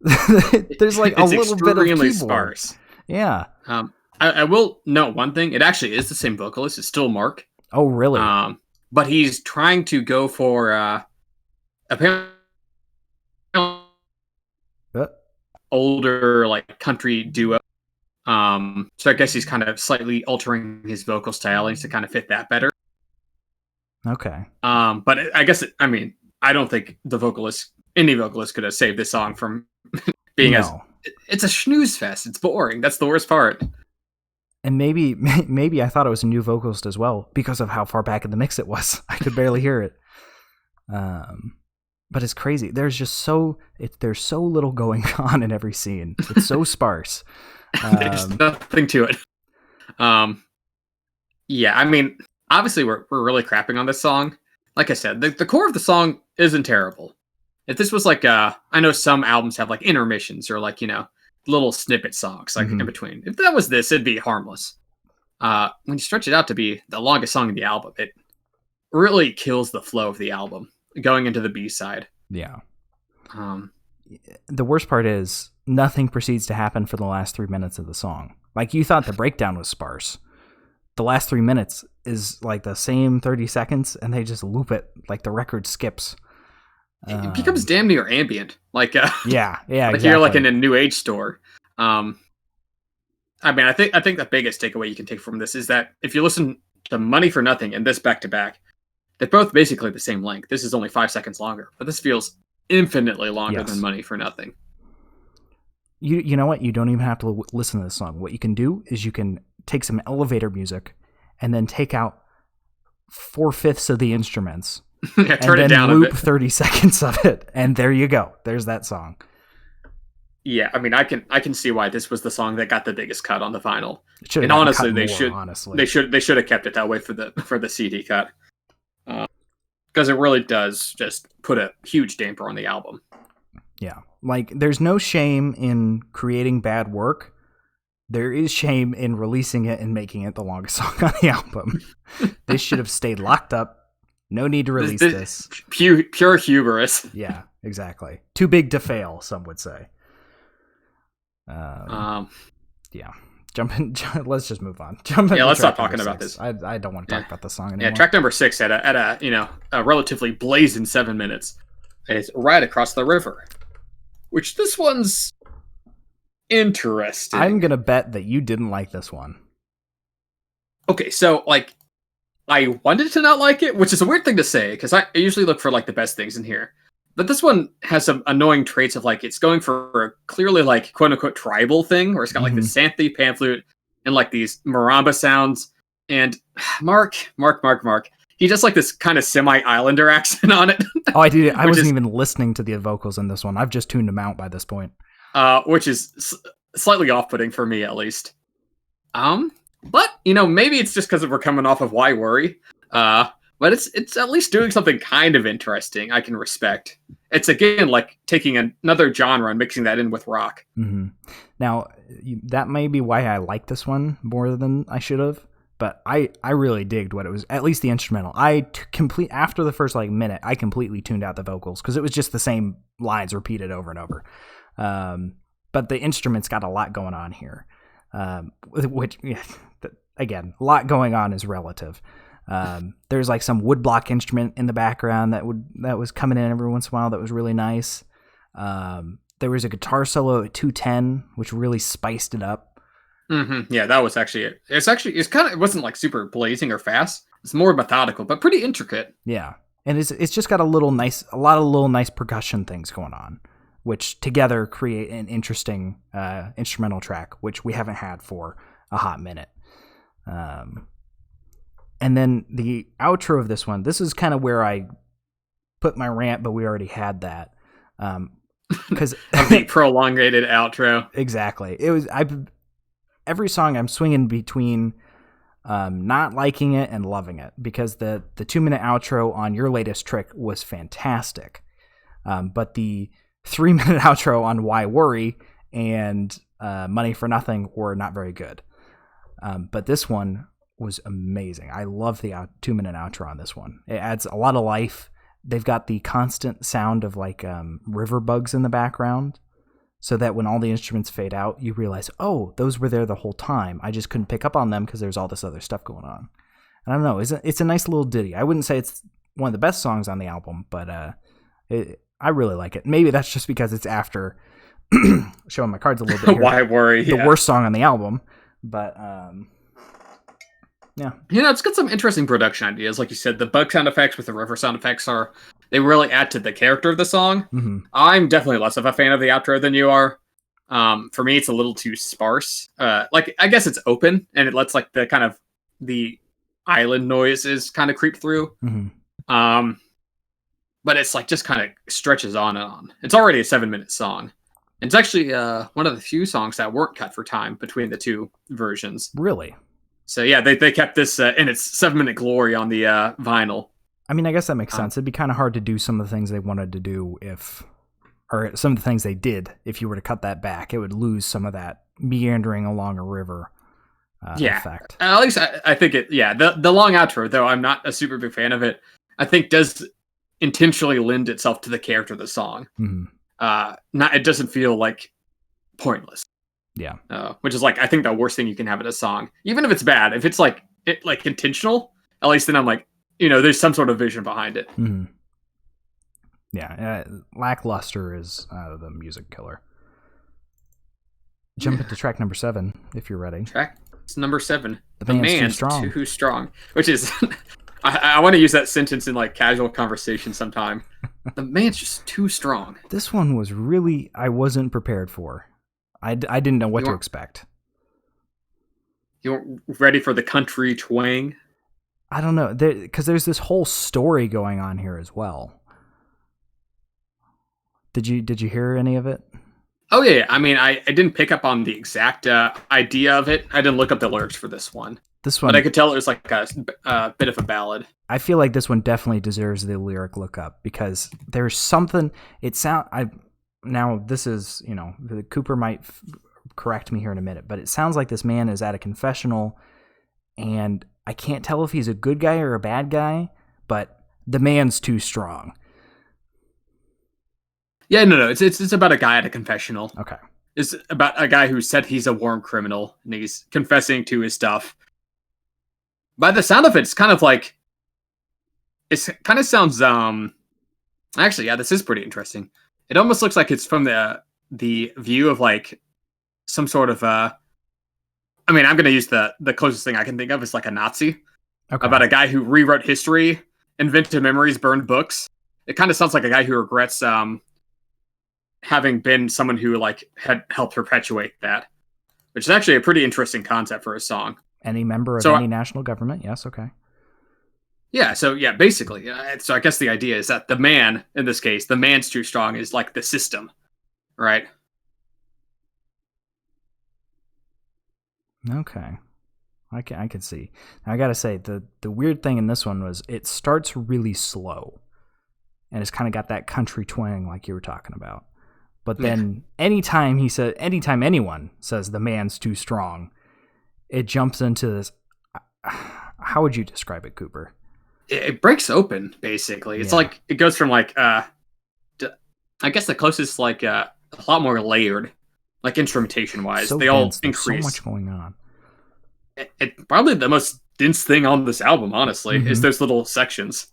There's like a little bit of keyboard. Sparse. Yeah. I will note one thing. It actually is the same vocalist. It's still Mark. Oh, really? But he's trying to go for apparently older like country duo. So I guess he's kind of slightly altering his vocal stylings to kind of fit that better. Okay. But I guess I don't think any vocalist could have saved this song from being it's a snooze fest. It's boring. That's the worst part. And maybe I thought it was a new vocalist as well because of how far back in the mix it was. I could barely hear it. But it's crazy. There's there's so little going on in every scene. It's so sparse. There's nothing to it. Yeah, obviously we're really crapping on this song. Like I said, the core of the song isn't terrible. If this was like I know some albums have like intermissions or like, little snippet songs like in between. If that was this, it'd be harmless. When you stretch it out to be the longest song in the album, it really kills the flow of the album going into the B-side. Yeah. The worst part is nothing proceeds to happen for the last 3 minutes of the song. Like you thought the breakdown was sparse. The last 3 minutes is like the same 30 seconds and they just loop it like the record skips. It becomes damn near ambient. Like yeah, like exactly. You're like in a new age store. I think the biggest takeaway you can take from this is that if you listen to Money for Nothing and this back to back, they're both basically the same length. This is only 5 seconds longer, but this feels infinitely longer than Money for Nothing. You know what? You don't even have to listen to this song. What you can do is you can take some elevator music and then take out 4/5 of the instruments. Yeah, turn and it then down loop a bit. 30 seconds of it, and there you go. There's that song. Yeah, I mean, I can see why this was the song that got the biggest cut on the vinyl. It should have And gotten honestly, cut they more, should honestly. they should have kept it that way for the CD cut, because it really does just put a huge damper on the album. Yeah. Like, there's no shame in creating bad work. There is shame in releasing it and making it the longest song on the album. They should have stayed locked up. No need to release this. Pure hubris. Yeah, exactly. Too big to fail, some would say. Yeah. Let's just move on. Let's stop talking about this. I don't want to talk about this song anymore. Yeah, track number 6 at a relatively blazing 7 minutes. It's Right Across the River, which this one's interesting. I'm gonna bet that you didn't like this one. Okay, so like, I wanted to not like it, which is a weird thing to say because I usually look for like the best things in here. But this one has some annoying traits of like it's going for a clearly like quote unquote tribal thing where it's got like the Santhe pan flute and like these marimba sounds. And Mark, he does like this kind of semi-islander accent on it. Oh, I did. I wasn't even listening to the vocals in this one. I've just tuned them out by this point. Which is slightly off-putting for me at least. But maybe it's just because we're coming off of Why Worry. But it's at least doing something kind of interesting I can respect. It's, again, like taking another genre and mixing that in with rock. Mm-hmm. Now, that may be why I like this one more than I should have, but I really digged what it was, at least the instrumental. After the first minute, I completely tuned out the vocals because it was just the same lines repeated over and over. But the instrument's got a lot going on here, which, again, a lot going on is relative. There's like some woodblock instrument in the background that was coming in every once in a while that was really nice. There was a guitar solo at 2:10, which really spiced it up. Mm-hmm. Yeah, that was actually it. It wasn't like super blazing or fast. It's more methodical, but pretty intricate. Yeah, and it's just got a lot of little nice percussion things going on, which together create an interesting instrumental track, which we haven't had for a hot minute. And then the outro of this one, this is kind of where I put my rant, but we already had that. Because the prolongated outro. Exactly. Every song I'm swinging between not liking it and loving it, because the 2-minute outro on your latest trick was fantastic. But the 3-minute outro on Why Worry and Money for Nothing were not very good. But this one was amazing. I love the 2-minute outro on this one. It adds a lot of life. They've got the constant sound of like river bugs in the background, so that when all the instruments fade out, you realize, oh, those were there the whole time. I just couldn't pick up on them because there's all this other stuff going on. And I don't know. It's a nice little ditty. I wouldn't say it's one of the best songs on the album, but I really like it. Maybe that's just because it's after showing my cards a little bit here. Why Worry? The worst song on the album, but yeah. It's got some interesting production ideas. Like you said, the bug sound effects with the river sound effects they really add to the character of the song. Mm-hmm. I'm definitely less of a fan of the outro than you are. For me, it's a little too sparse. I guess it's open and it lets like the island noises kind of creep through. Mm-hmm. But it's like just kind of stretches on and on. It's already a 7-minute song. It's actually one of the few songs that weren't cut for time between the two versions. Really? So yeah, they kept this in its 7-minute glory on the vinyl. I mean, I guess that makes sense. It'd be kind of hard to do some of the things they wanted to do or some of the things they did if you were to cut that back. It would lose some of that meandering along a river effect. At least I think it. Yeah, the long outro, though I'm not a super big fan of it, I think does intentionally lend itself to the character of the song. Mm-hmm. It doesn't feel like pointless. Yeah. Which is like, I think the worst thing you can have in a song, even if it's bad, if it's like intentional, at least then I'm like, there's some sort of vision behind it. Mm-hmm. Yeah. Lackluster is the music killer. Jump into track number 7, if you're ready. Track number 7. The man's too strong. Which is, I want to use that sentence in like casual conversation sometime. The man's just too strong. This one was really, I wasn't prepared for. I didn't know what to expect. You weren't ready for the country twang? I don't know, because there's this whole story going on here as well. Did you hear any of it? Oh yeah, I mean, I didn't pick up on the exact idea of it. I didn't look up the lyrics for this one, This but I one, could tell it was like a bit of a ballad. I feel like this one definitely deserves the lyric lookup because there's something. Now this is, Cooper might correct me here in a minute, but it sounds like this man is at a confessional, and I can't tell if he's a good guy or a bad guy, but the man's too strong. Yeah, no, it's about a guy at a confessional. Okay. It's about a guy who said he's a war criminal and he's confessing to his stuff. By the sound of it, it's kind of like it kind of sounds. Actually, yeah, this is pretty interesting. It almost looks like it's from the view of like some sort of. I mean, I'm going to use the closest thing I can think of is like a Nazi. Okay. About a guy who rewrote history, invented memories, burned books. It kind of sounds like a guy who regrets having been someone who like had helped perpetuate that, which is actually a pretty interesting concept for a song. Any member of any national government? Yes. Okay. Yeah. So yeah, basically, so I guess the idea is that the man, in this case, the man's too strong is like the system, right? Okay. I can see. Now, I gotta say, the weird thing in this one was it starts really slow, and it's kind of got that country twang like you were talking about. But then anytime anyone says the man's too strong, it jumps into this. How would you describe it, Cooper? It breaks open, basically. It's like it goes from like I guess the closest like a lot more layered, like instrumentation wise. They all increase. So much going on. It probably the most dense thing on this album, honestly, is those little sections.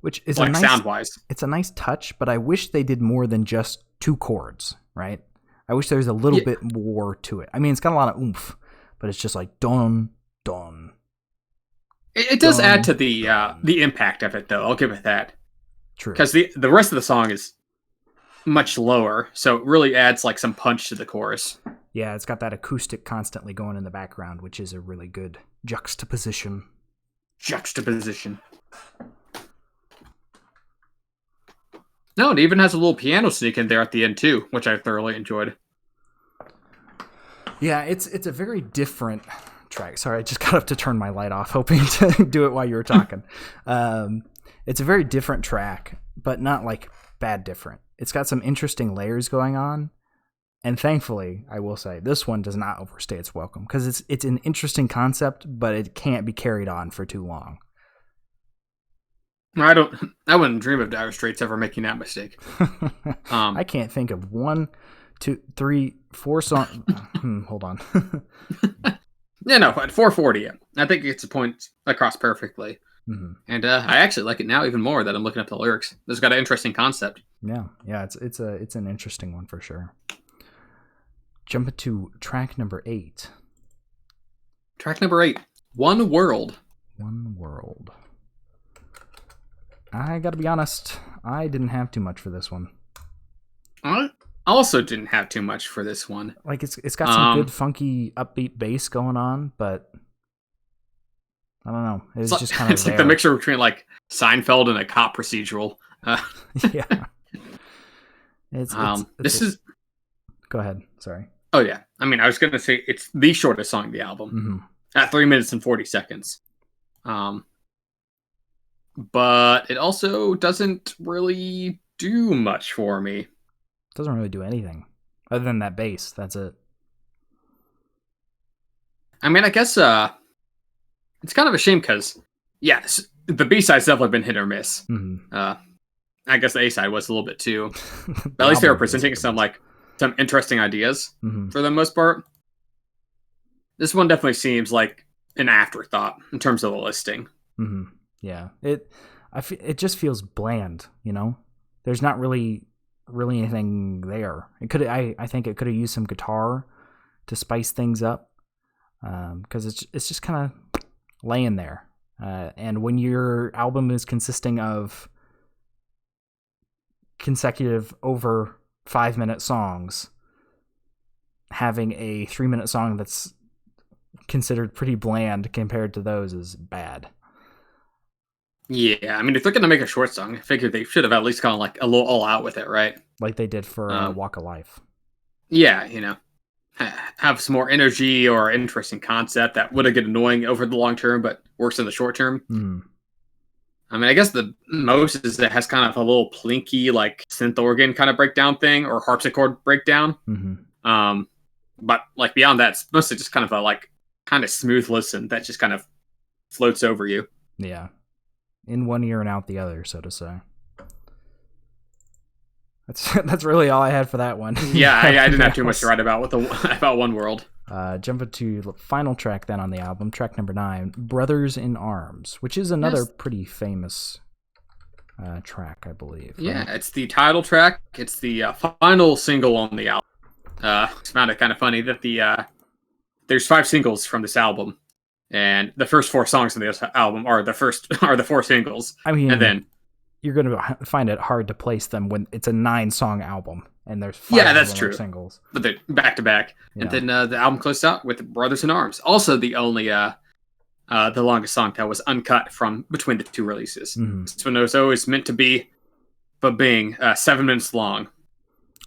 Which is like sound wise. It's a nice touch, but I wish they did more than just 2 chords, right? I wish there was a little bit more to it. I mean, it's got a lot of oomph, but it's just like dun dun. It does add to the impact of it, though. I'll give it that. True. Because the rest of the song is much lower, so it really adds like some punch to the chorus. Yeah, it's got that acoustic constantly going in the background, which is a really good juxtaposition. No, it even has a little piano sneak in there at the end too, which I thoroughly enjoyed. Yeah, it's a very different track. Sorry, I just got up to turn my light off, hoping to do it while you were talking. It's a very different track, but not like bad different. It's got some interesting layers going on, and thankfully, I will say, this one does not overstay its welcome because it's an interesting concept, but it can't be carried on for too long. I wouldn't dream of Dire Straits ever making that mistake. I can't think of 1, 2, 3, 4 songs. Hold on. Yeah, no, at 440, I think it gets the point across perfectly. Mm-hmm. And I actually like it now even more that I'm looking up the lyrics. It's got an interesting concept. Yeah, it's an interesting one for sure. Jump to track number 8. Track number 8, One World. One World. I gotta be honest, I didn't have too much for this one. I also didn't have too much for this one. Like it's got some good funky upbeat bass going on, but I don't know. It's just kind of it's like the mixture between like Seinfeld and a cop procedural. Yeah. This is. Go ahead. Sorry. Oh yeah. I mean, I was gonna say it's the shortest song of the album at 3 minutes and 40 seconds. But it also doesn't really do much for me. It doesn't really do anything other than that bass. That's it. I mean, I guess it's kind of a shame because, yes, the B-side's definitely been hit or miss. I guess the A-side was a little bit too. But at least they were presenting some interesting ideas for the most part. This one definitely seems like an afterthought in terms of the listing. Yeah, it just feels bland, you know. There's not really anything there. I think it could have used some guitar to spice things up, because it's just kind of laying there. And when your album is consisting of consecutive over 5-minute songs, having a 3-minute song that's considered pretty bland compared to those is bad. Yeah, I mean, if they're going to make a short song, I figure they should have at least gone like a little all out with it, right? Like they did for Walk of Life. yeah, have some more energy or interesting concept that would get annoying over the long term, but works in the short term. Mm. I mean, I guess the most is that it has kind of a little plinky, like synth organ kind of breakdown thing or harpsichord breakdown. Mm-hmm. But like beyond that, it's mostly just kind of a like kind of smooth listen that just kind of floats over you. Yeah. In one ear and out the other, so to say. That's really all I had for that one. Yeah, I didn't have too much to write about about One World. Jump into the final track then on the album, track number 9, Brothers in Arms, which is another pretty famous track, I believe. Right? Yeah, it's the title track. It's the final single on the album. I found it kind of funny that there's 5 singles from this album, and the first 4 songs on this album are the 4 singles. I mean, and then you're going to find it hard to place them when it's a 9-song album and there's 5 that's true. singles. But they're back to back. Yeah. And then the album closed out with Brothers in Arms. Also the only the longest song that was uncut from between the 2 releases. Mm-hmm. This one was always meant to be, but being 7 minutes long.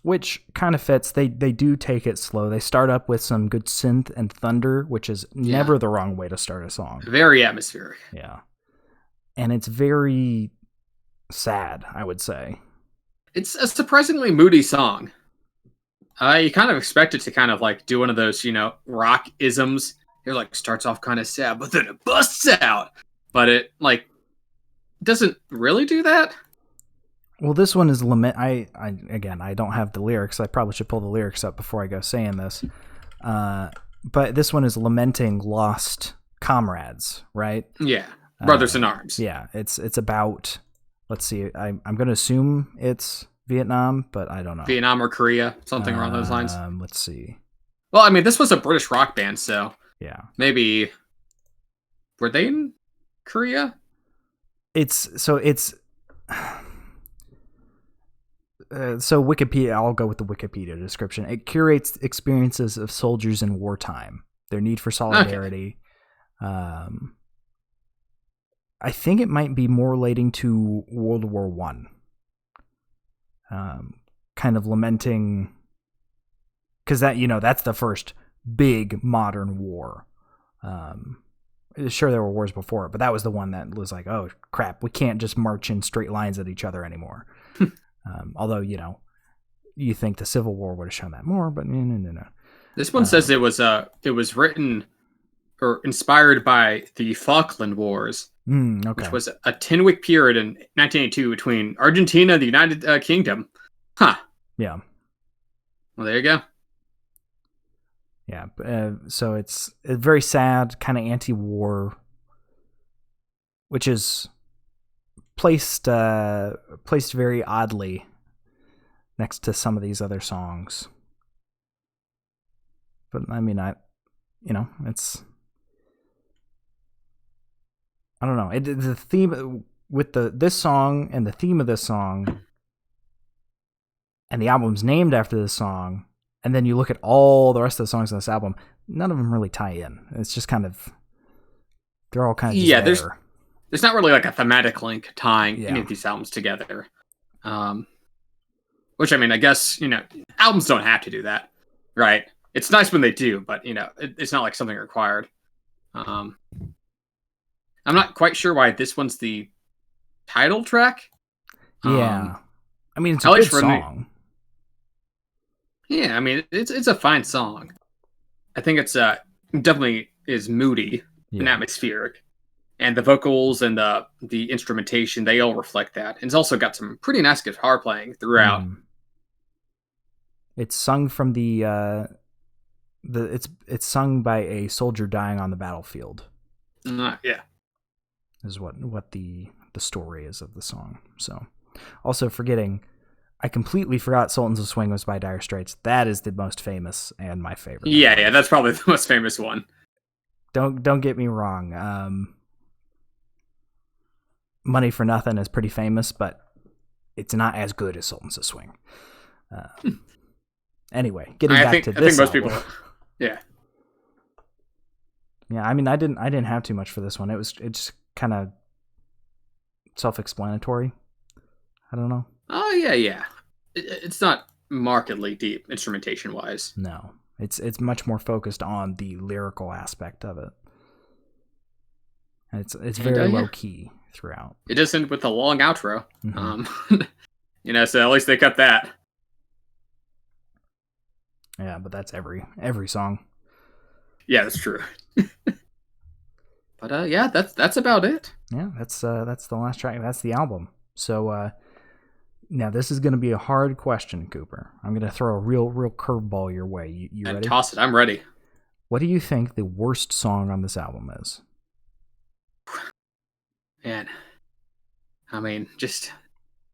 Which kind of fits. They do take it slow. They start up with some good synth and thunder, which is never the wrong way to start a song. Very atmospheric. Yeah. And it's very sad, I would say. It's a surprisingly moody song. You kind of expect it to kind of like do one of those, rock isms. It like starts off kind of sad, but then it busts out. But it like doesn't really do that. Well, this one is lament. I don't have the lyrics. I probably should pull the lyrics up before I go saying this. But this one is lamenting lost comrades, right? Yeah, Brothers in Arms. Yeah, it's about. Let's see. I'm going to assume it's Vietnam, but I don't know. Vietnam or Korea, something along those lines. Let's see. Well, I mean, this was a British rock band, so yeah, maybe were they in Korea? So Wikipedia, I'll go with the Wikipedia description. It curates experiences of soldiers in wartime, their need for solidarity. Okay. I think it might be more relating to World War One. Kind of lamenting, because that's the first big modern war. Sure, there were wars before it, but that was the one that was like, oh crap, we can't just march in straight lines at each other anymore. Although, you think the Civil War would have shown that more, but no. This one says it was written or inspired by the Falkland Wars, okay. which was a 10-week period in 1982 between Argentina and the United Kingdom. Huh. Yeah. Well, there you go. Yeah. So it's a very sad, kind of anti-war, which is placed very oddly next to some of these other songs. But I mean, it's, I don't know. The theme with this song and the theme of this song and the album's named after this song, and then you look at all the rest of the songs on this album, none of them really tie in. It's just kind of, they're all kind of just there. There's not really like a thematic link tying any of these albums together. Which, I mean, I guess, albums don't have to do that, right? It's nice when they do, but, it's not like something required. I'm not quite sure why this one's the title track. Yeah. I mean, it's a good song. Yeah, I mean, it's a fine song. I think it's definitely is moody and atmospheric. And the vocals and the instrumentation, they all reflect that. And it's also got some pretty nice guitar playing throughout. It's sung from it's sung by a soldier dying on the battlefield. Yeah. Is what the story is of the song. So, also forgetting, I completely forgot Sultans of Swing was by Dire Straits. That is the most famous and my favorite. Yeah, that's probably the most famous one. Don't get me wrong. Money for Nothing is pretty famous, but it's not as good as Sultans of Swing. Anyway, getting back to this, I think most people, yeah. I mean, I didn't have too much for this one. It's kind of self-explanatory. I don't know. Oh yeah. It's not markedly deep instrumentation wise. No, it's much more focused on the lyrical aspect of it. And it's very low key throughout. It does end with a long outro. Mm-hmm. So at least they cut that. Yeah, but that's every song. Yeah, that's true. But yeah, that's about it. Yeah, that's the last track. That's the album. So now this is going to be a hard question, Cooper. I'm going to throw a real curveball your way. You ready? Toss it. I'm ready. What do you think the worst song on this album is? Man, I mean, just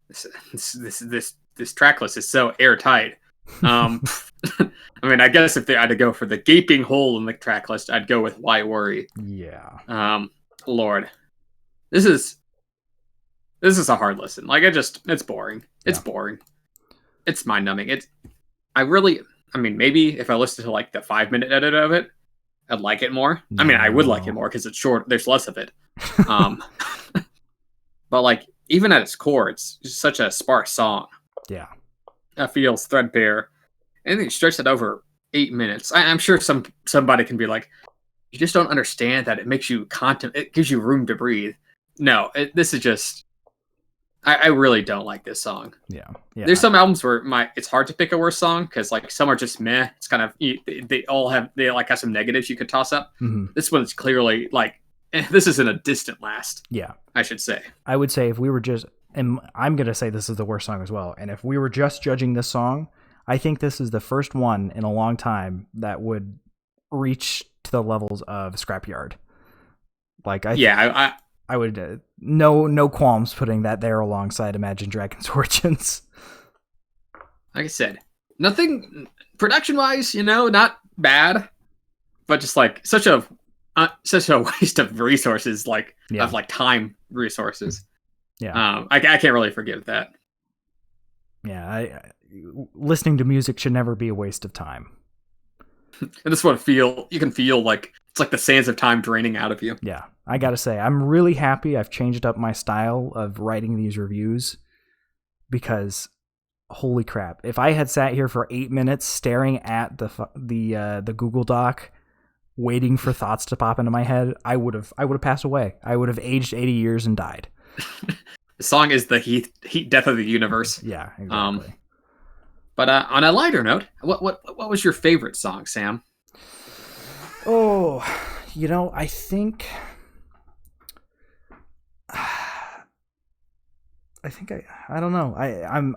this track list is so airtight. I mean, I guess if they had to go for the gaping hole in the track list, I'd go with Why Worry. Yeah. Lord, this is a hard listen. Like, it's boring. It's boring. It's mind numbing. I mean, maybe if I listened to like the 5-minute edit of it, I'd like it more. No. I mean, I would like it more because it's short. There's less of it. But like, even at its core, it's just such a sparse song. Yeah. It feels threadbare. And then you stretch it over 8 minutes. I'm sure somebody can be like, you just don't understand that it makes you it gives you room to breathe. No, this is just, I really don't like this song. Yeah. There's some albums where it's hard to pick a worst song because like some are just meh. It's kind of, they have some negatives you could toss up. Mm-hmm. This one's clearly like, this isn't a distant last. Yeah. I should say. I would say if we were just, and I'm going to say this is the worst song as well. And if we were just judging this song, I think this is the first one in a long time that would reach to the levels of Scrapyard. Like, I would, no qualms putting that there alongside Imagine Dragons Origins. Like I said, nothing production-wise, not bad, but just like such a waste of resources, of like time resources. Yeah. I can't really forgive that. Yeah, listening to music should never be a waste of time. And this one you can feel like it's like the sands of time draining out of you. Yeah, I gotta say, I'm really happy I've changed up my style of writing these reviews because, holy crap, if I had sat here for 8 minutes staring at the Google Doc, waiting for thoughts to pop into my head, I would have passed away. I would have aged 80 years and died. The song is the heat death of the universe. Yeah, exactly. But on a lighter note, what was your favorite song, Sam? Oh, I think I don't know.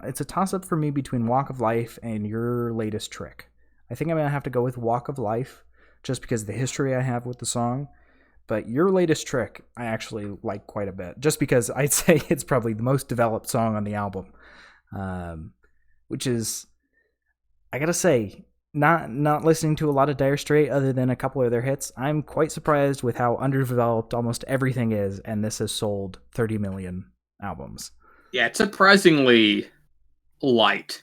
It's a toss up for me between Walk of Life and Your Latest Trick. I think I'm gonna have to go with Walk of Life just because of the history I have with the song. But Your Latest Trick, I actually like quite a bit, just because I'd say it's probably the most developed song on the album, which is, I gotta say, not listening to a lot of Dire Straits other than a couple of their hits, I'm quite surprised with how underdeveloped almost everything is, and this has sold 30 million albums. Yeah, it's surprisingly light.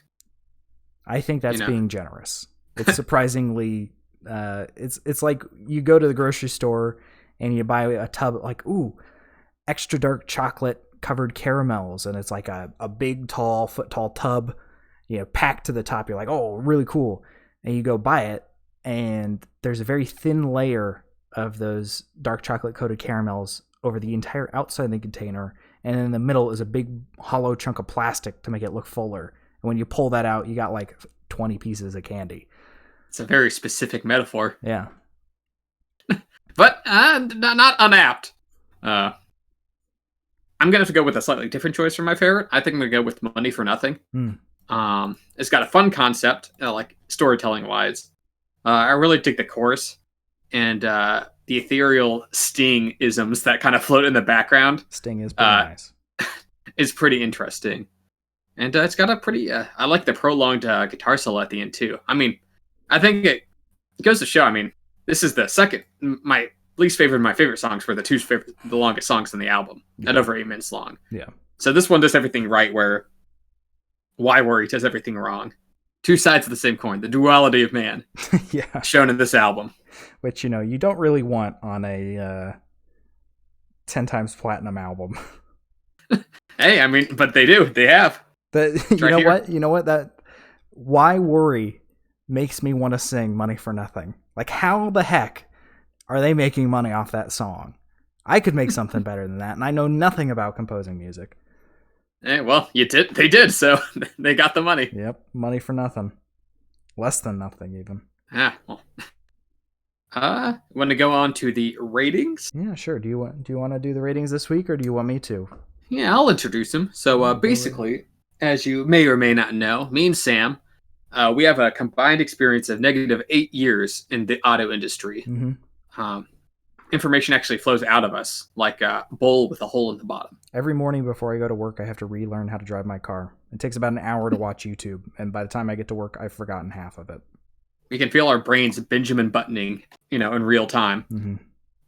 I think that's being generous. It's surprisingly, it's like you go to the grocery store and you buy a tub, like, ooh, extra dark chocolate covered caramels, and it's like a big foot tall tub, packed to the top. You're like, oh, really cool. And you go buy it, and there's a very thin layer of those dark chocolate coated caramels over the entire outside of the container, and in the middle is a big hollow chunk of plastic to make it look fuller. And when you pull that out, you got like 20 pieces of candy. It's a very specific metaphor. Yeah. But not unapt. I'm going to have to go with a slightly different choice for my favorite. I think I'm going to go with Money for Nothing. It's got a fun concept, like storytelling-wise. I really dig the chorus and the ethereal Sting-isms that kind of float in the background. Sting is pretty nice. Is pretty interesting. And it's got a pretty... I like the prolonged guitar solo at the end, too. I mean, I think it goes to show, this is the second... My least favorite of my favorite songs were the longest songs in the album, at over 8 minutes long. Yeah. So this one does everything right, where Why Worry does everything wrong. Two sides of the same coin, the duality of man. Yeah. Shown in this album. Which, you don't really want on a 10 times platinum album. Hey, but they do. They have. You know what? That Why Worry makes me want to sing Money for Nothing. Like, how the heck are they making money off that song? I could make something better than that, and I know nothing about composing music. Well, you did. They did, so they got the money. Yep, money for nothing. Less than nothing, even. Well. Want to go on to the ratings? Yeah, sure. Do you want to do the ratings this week, or do you want me to? Yeah, I'll introduce them. So basically, as you may or may not know, me and Sam, we have a combined experience of -8 years in the auto industry. Mm-hmm. Information actually flows out of us like a bowl with a hole in the bottom. Every morning before I go to work, I have to relearn how to drive my car. It takes about an hour to watch YouTube, and by the time I get to work, I've forgotten half of it. We can feel our brains Benjamin buttoning, in real time. Mm-hmm.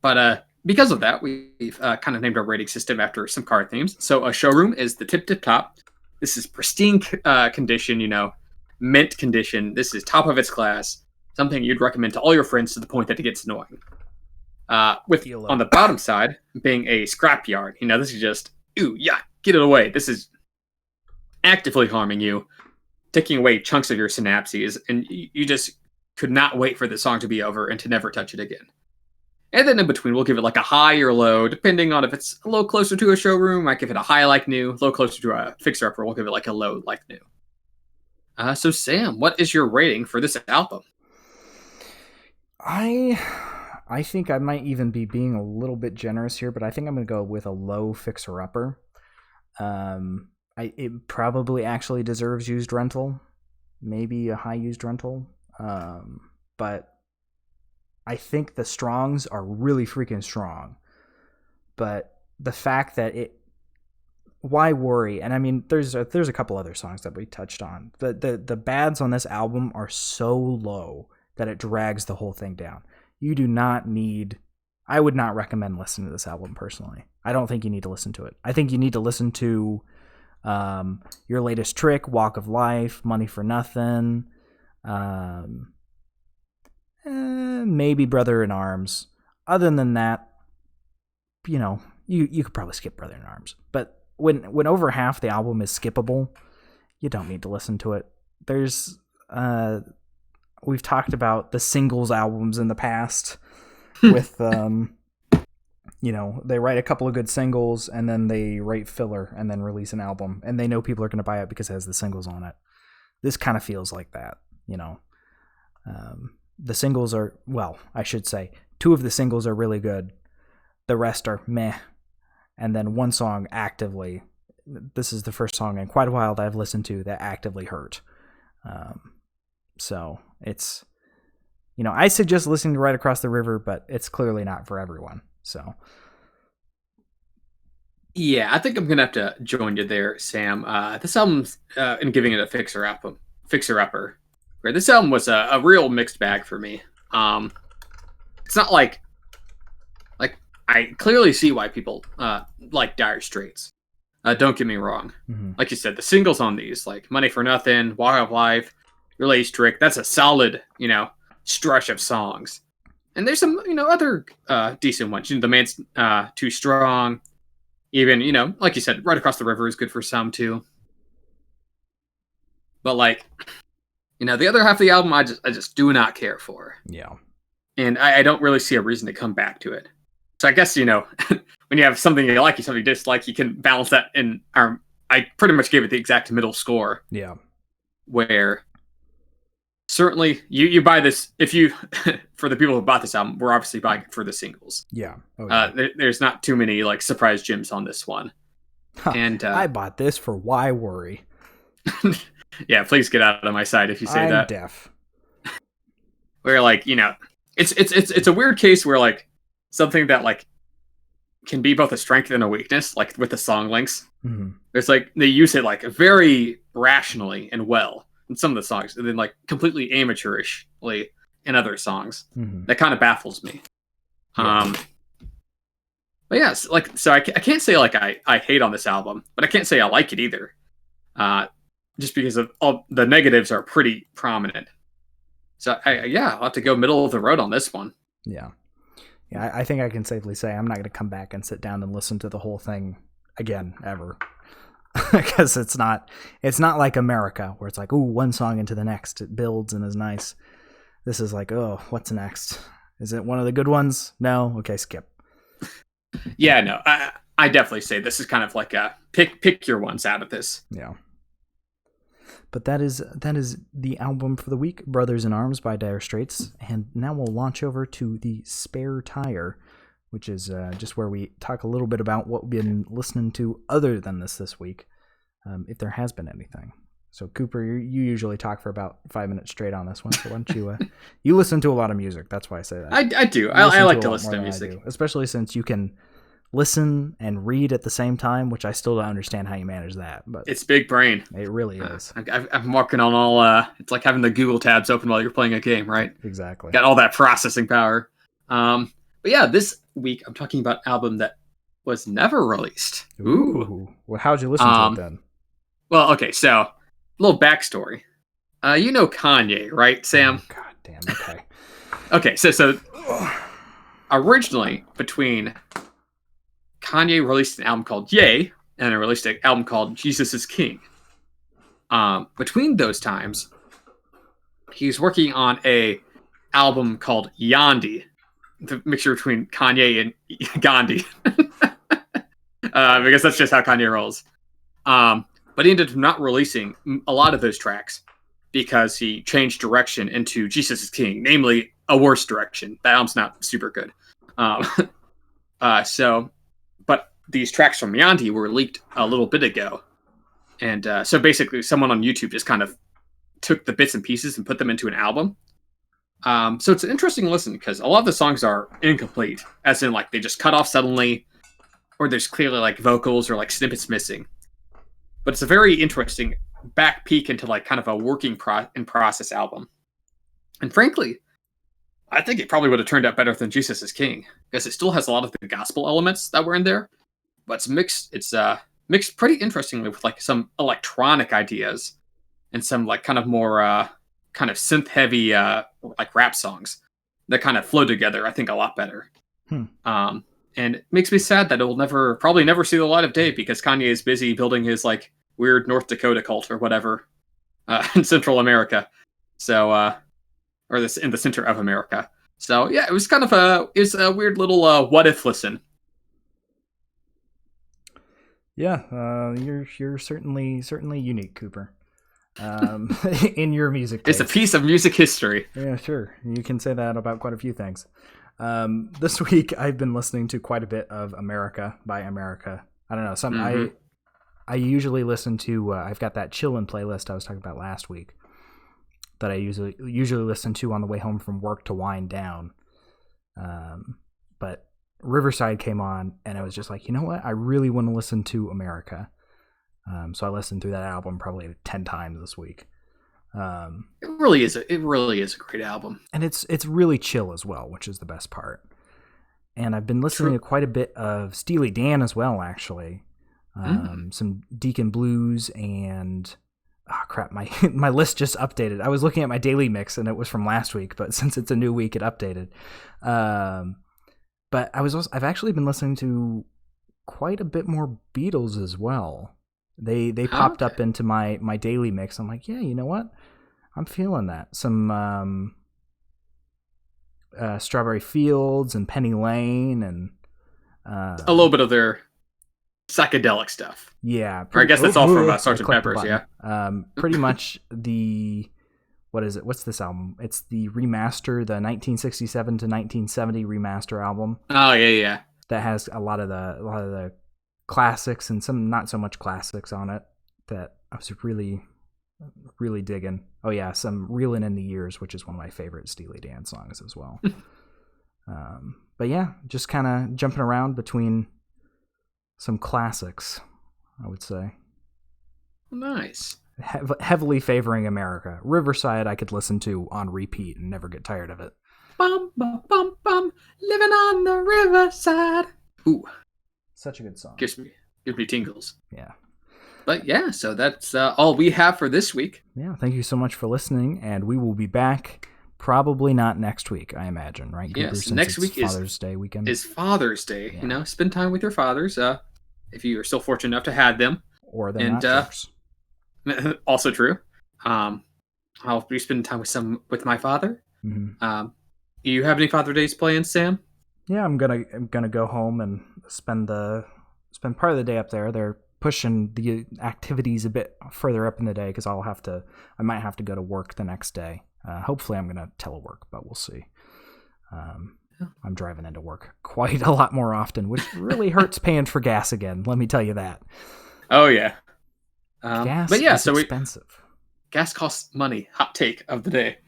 But because of that, we've kind of named our rating system after some car themes. So a showroom is the tip top. This is pristine condition, mint condition. This is top of its class. Something you'd recommend to all your friends to the point that it gets annoying. With on the bottom side being a scrapyard. This is just, ooh, yeah, get it away. This is actively harming you, taking away chunks of your synapses, and you just could not wait for the song to be over and to never touch it again. And then in between, we'll give it like a high or low, depending on if it's a little closer to a showroom. Might give it a high like new, a little closer to a fixer-upper. We'll give it like a low like new. So Sam, what is your rating for this album? I think I might even be being a little bit generous here, but I think I'm going to go with a low fixer-upper. It probably actually deserves used rental, maybe a high used rental. But I think the strongs are really freaking strong. But the fact that why worry? And I mean, there's a couple other songs that we touched on. The bads on this album are so low that it drags the whole thing down. You do not need. I would not recommend listening to this album personally. I don't think you need to listen to it. I think you need to listen to Your Latest Trick, Walk of Life, Money for Nothing, maybe Brother in Arms. Other than that, you could probably skip Brother in Arms. But when over half the album is skippable, you don't need to listen to it. There's we've talked about the singles albums in the past with they write a couple of good singles and then they write filler and then release an album, and they know people are going to buy it because it has the singles on it. This kind of feels like that. The singles are, well, I should say 2 of the singles are really good. The rest are meh. And then one song actively, this is the first song in quite a while that I've listened to that actively hurt. So it's, I suggest listening to Right Across the River, but it's clearly not for everyone. So. Yeah, I think I'm going to have to join you there, Sam. This album's, and giving it a fixer-upper. This album was a real mixed bag for me. It's not like I clearly see why people like Dire Straits. Don't get me wrong. Mm-hmm. Like you said, the singles on these, like Money for Nothing, Walk of Life, Your Latest Trick, that's a solid, stretch of songs. And there's some, other decent ones. The Man's Too Strong. Even, like you said, Right Across the River is good for some too. But the other half of the album, I just do not care for. Yeah. And I don't really see a reason to come back to it. So I guess, when you have something you like, something you dislike, you can balance that in I pretty much gave it the exact middle score. Yeah. Where certainly you buy this, if you, for the people who bought this album, we're obviously buying it for the singles. Yeah. Oh, yeah. There's not too many surprise gems on this one. And I bought this for Why Worry. Yeah, please get out of my side if you say that. I'm deaf. Where it's a weird case where something that can be both a strength and a weakness, with the song lengths. Mm-hmm. There's they use it very rationally and well in some of the songs, and then completely amateurishly in other songs. Mm-hmm. That kind of baffles me. Yeah. But yeah, so I can't say I hate on this album, but I can't say I like it either. Just because of all the negatives are pretty prominent. So I'll have to go middle of the road on this one. Yeah. Yeah, I think I can safely say I'm not going to come back and sit down and listen to the whole thing again, ever. because it's not like America where it's like, ooh, one song into the next, it builds and is nice. This is like, oh, what's next? Is it one of the good ones? No, okay, skip. Yeah, no, I definitely say this is kind of like a pick your ones out of this. Yeah. But that is the album for the week, Brothers in Arms by Dire Straits. And now we'll launch over to the Spare Tire, which is just where we talk a little bit about what we've been listening to other than this week, if there has been anything. So, Cooper, you usually talk for about 5 minutes straight on this one. So why don't you... you listen to a lot of music. That's why I say that. I do. I like to listen to music. Especially since you can listen and read at the same time, which I still don't understand how you manage that. But it's big brain. It really is. I'm working on all... it's like having the Google tabs open while you're playing a game, right? Exactly. Got all that processing power. But yeah, this week I'm talking about an album that was never released. Ooh. Well, how'd you listen to it then? Well, okay, so a little backstory. You know Kanye, right, Sam? Oh, God damn. Okay. Okay, so originally between Kanye released an album called Ye and he released an album called Jesus is King. Between those times, he's working on a album called Yandi, the mixture between Kanye and Gandhi, because that's just how Kanye rolls. But he ended up not releasing a lot of those tracks because he changed direction into Jesus is King, namely a worse direction. That album's not super good. But these tracks from Yandi were leaked a little bit ago. And so basically someone on YouTube just kind of took the bits and pieces and put them into an album. So it's an interesting listen because a lot of the songs are incomplete, as in like they just cut off suddenly, or there's clearly like vocals or like snippets missing. But it's a very interesting back peek into like kind of a working in process album. And frankly, I think it probably would have turned out better than Jesus is King because it still has a lot of the gospel elements that were in there, but it's mixed. It's mixed pretty interestingly with like some electronic ideas and some like kind of more kind of synth heavy like rap songs that kind of flow together. I think a lot better. And it makes me sad that it will probably never see the light of day because Kanye is busy building his like weird North Dakota cult or whatever in Central America. So, or this in the center of America. So yeah, it was kind of a weird little what if listen. Yeah, you're certainly unique, Cooper. In your music taste. It's a piece of music history. Yeah, sure. You can say that about quite a few things. This week I've been listening to quite a bit of America by America. I don't know. I usually listen to. I've got that chillin' playlist I was talking about last week that I usually listen to on the way home from work to wind down. But Riverside came on, and I was just like, you know what? I really want to listen to America. So I listened through that album probably 10 times this week. It really is a great album, and it's really chill as well, which is the best part. And I've been listening to quite a bit of Steely Dan as well, actually. Some Deacon Blues and my list just updated. I was looking at my daily mix and it was from last week, but since it's a new week, it updated. But I've actually been listening to quite a bit more Beatles as well. They popped up into my daily mix. I'm like, yeah, you know what? I'm feeling that. Some Strawberry Fields and Penny Lane and a little bit of their psychedelic stuff. Yeah. Or I guess that's all from Sgt. Pepper's, yeah. Pretty much what is it? What's this album? It's the remaster, the 1967 to 1970 remaster album. Oh, yeah. That has a lot of the classics and some not so much classics on it that I was really, really digging. Oh yeah, some Reelin' in the Years, which is one of my favorite Steely Dan songs as well. But yeah, just kind of jumping around between some classics, I would say. Nice. Heavily favoring America. Riverside I could listen to on repeat and never get tired of it. Bum, bum, bum, bum, living on the riverside. Ooh. Such a good song. Gives me tingles. Yeah. But yeah, so that's all we have for this week. Yeah, thank you so much for listening, and we will be back probably not next week, I imagine, right? Yes, next week Father's Day weekend. Is Father's Day. Yeah. Spend time with your fathers, if you are still fortunate enough to have them. or they're And not jerks. also true. I'll be spending time with my father. Mm-hmm. You have any Father Days plans, Sam? Yeah, I'm gonna go home and spend part of the day up there. They're pushing the activities a bit further up in the day because I might have to go to work the next day. Hopefully, I'm gonna telework, but we'll see. I'm driving into work quite a lot more often, which really hurts paying for gas again. Let me tell you that. Oh yeah. Gas but yeah, is expensive. Gas costs money. Hot take of the day.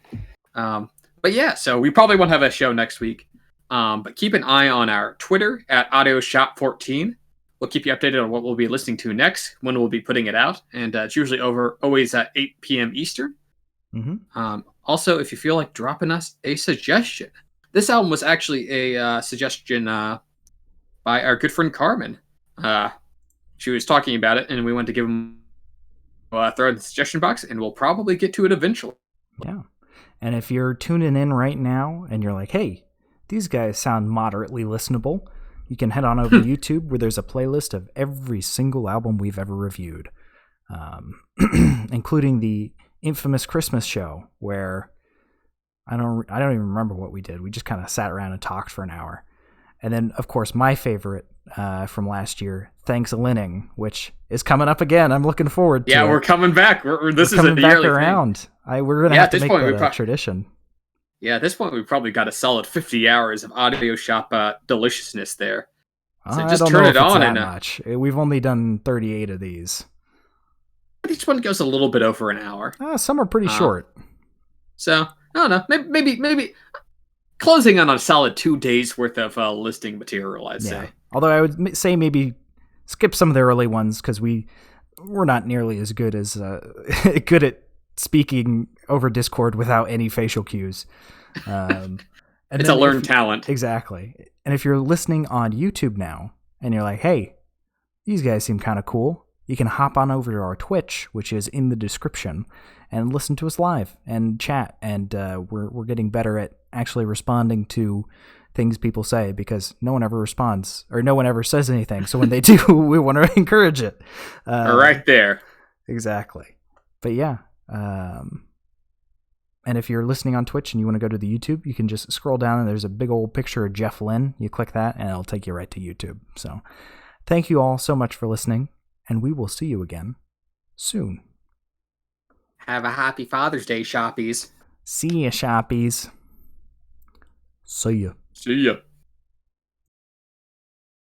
But yeah, so we probably won't have a show next week. But keep an eye on our Twitter at AudioShop14. We'll keep you updated on what we'll be listening to next, when we'll be putting it out, and it's usually always at 8 p.m. Eastern. Mm-hmm. Also, if you feel like dropping us a suggestion, this album was actually a suggestion by our good friend Carmen. She was talking about it, and we went to give him throw in the suggestion box, and we'll probably get to it eventually. Yeah. And if you're tuning in right now and you're like, hey, these guys sound moderately listenable, you can head on over to YouTube where there's a playlist of every single album we've ever reviewed, including the infamous Christmas show where I don't even remember what we did. We just kind of sat around and talked for an hour. And then, of course, my favorite from last year, Thanks Linning, which is coming up again. I'm looking forward to it. Yeah, we're coming back. This is coming a back yearly around. Thing. We're going to have to make that a tradition. Yeah, at this point, we've probably got a solid 50 hours of Audio Shop deliciousness there. So just turn it on. Much. We've only done 38 of these. Each one goes a little bit over an hour. Some are pretty short. So, I don't know. Maybe closing on a solid 2 days worth of listing material, I'd say. Although I would say maybe skip some of the early ones because we're not nearly as good as good at speaking over Discord without any facial cues. It's a learned talent. Exactly. And if you're listening on YouTube now and you're like, hey, these guys seem kind of cool, you can hop on over to our Twitch, which is in the description, and listen to us live and chat. And we're getting better at actually responding to things people say because no one ever responds or no one ever says anything. So when they do, we want to encourage it. Right there. Exactly. But yeah. And if you're listening on Twitch and you want to go to the YouTube, you can just scroll down and there's a big old picture of Jeff Lynne. You click that and it'll take you right to YouTube. So thank you all so much for listening, and we will see you again soon. Have a happy Father's Day, shoppies. See ya, shoppies. See ya. See ya.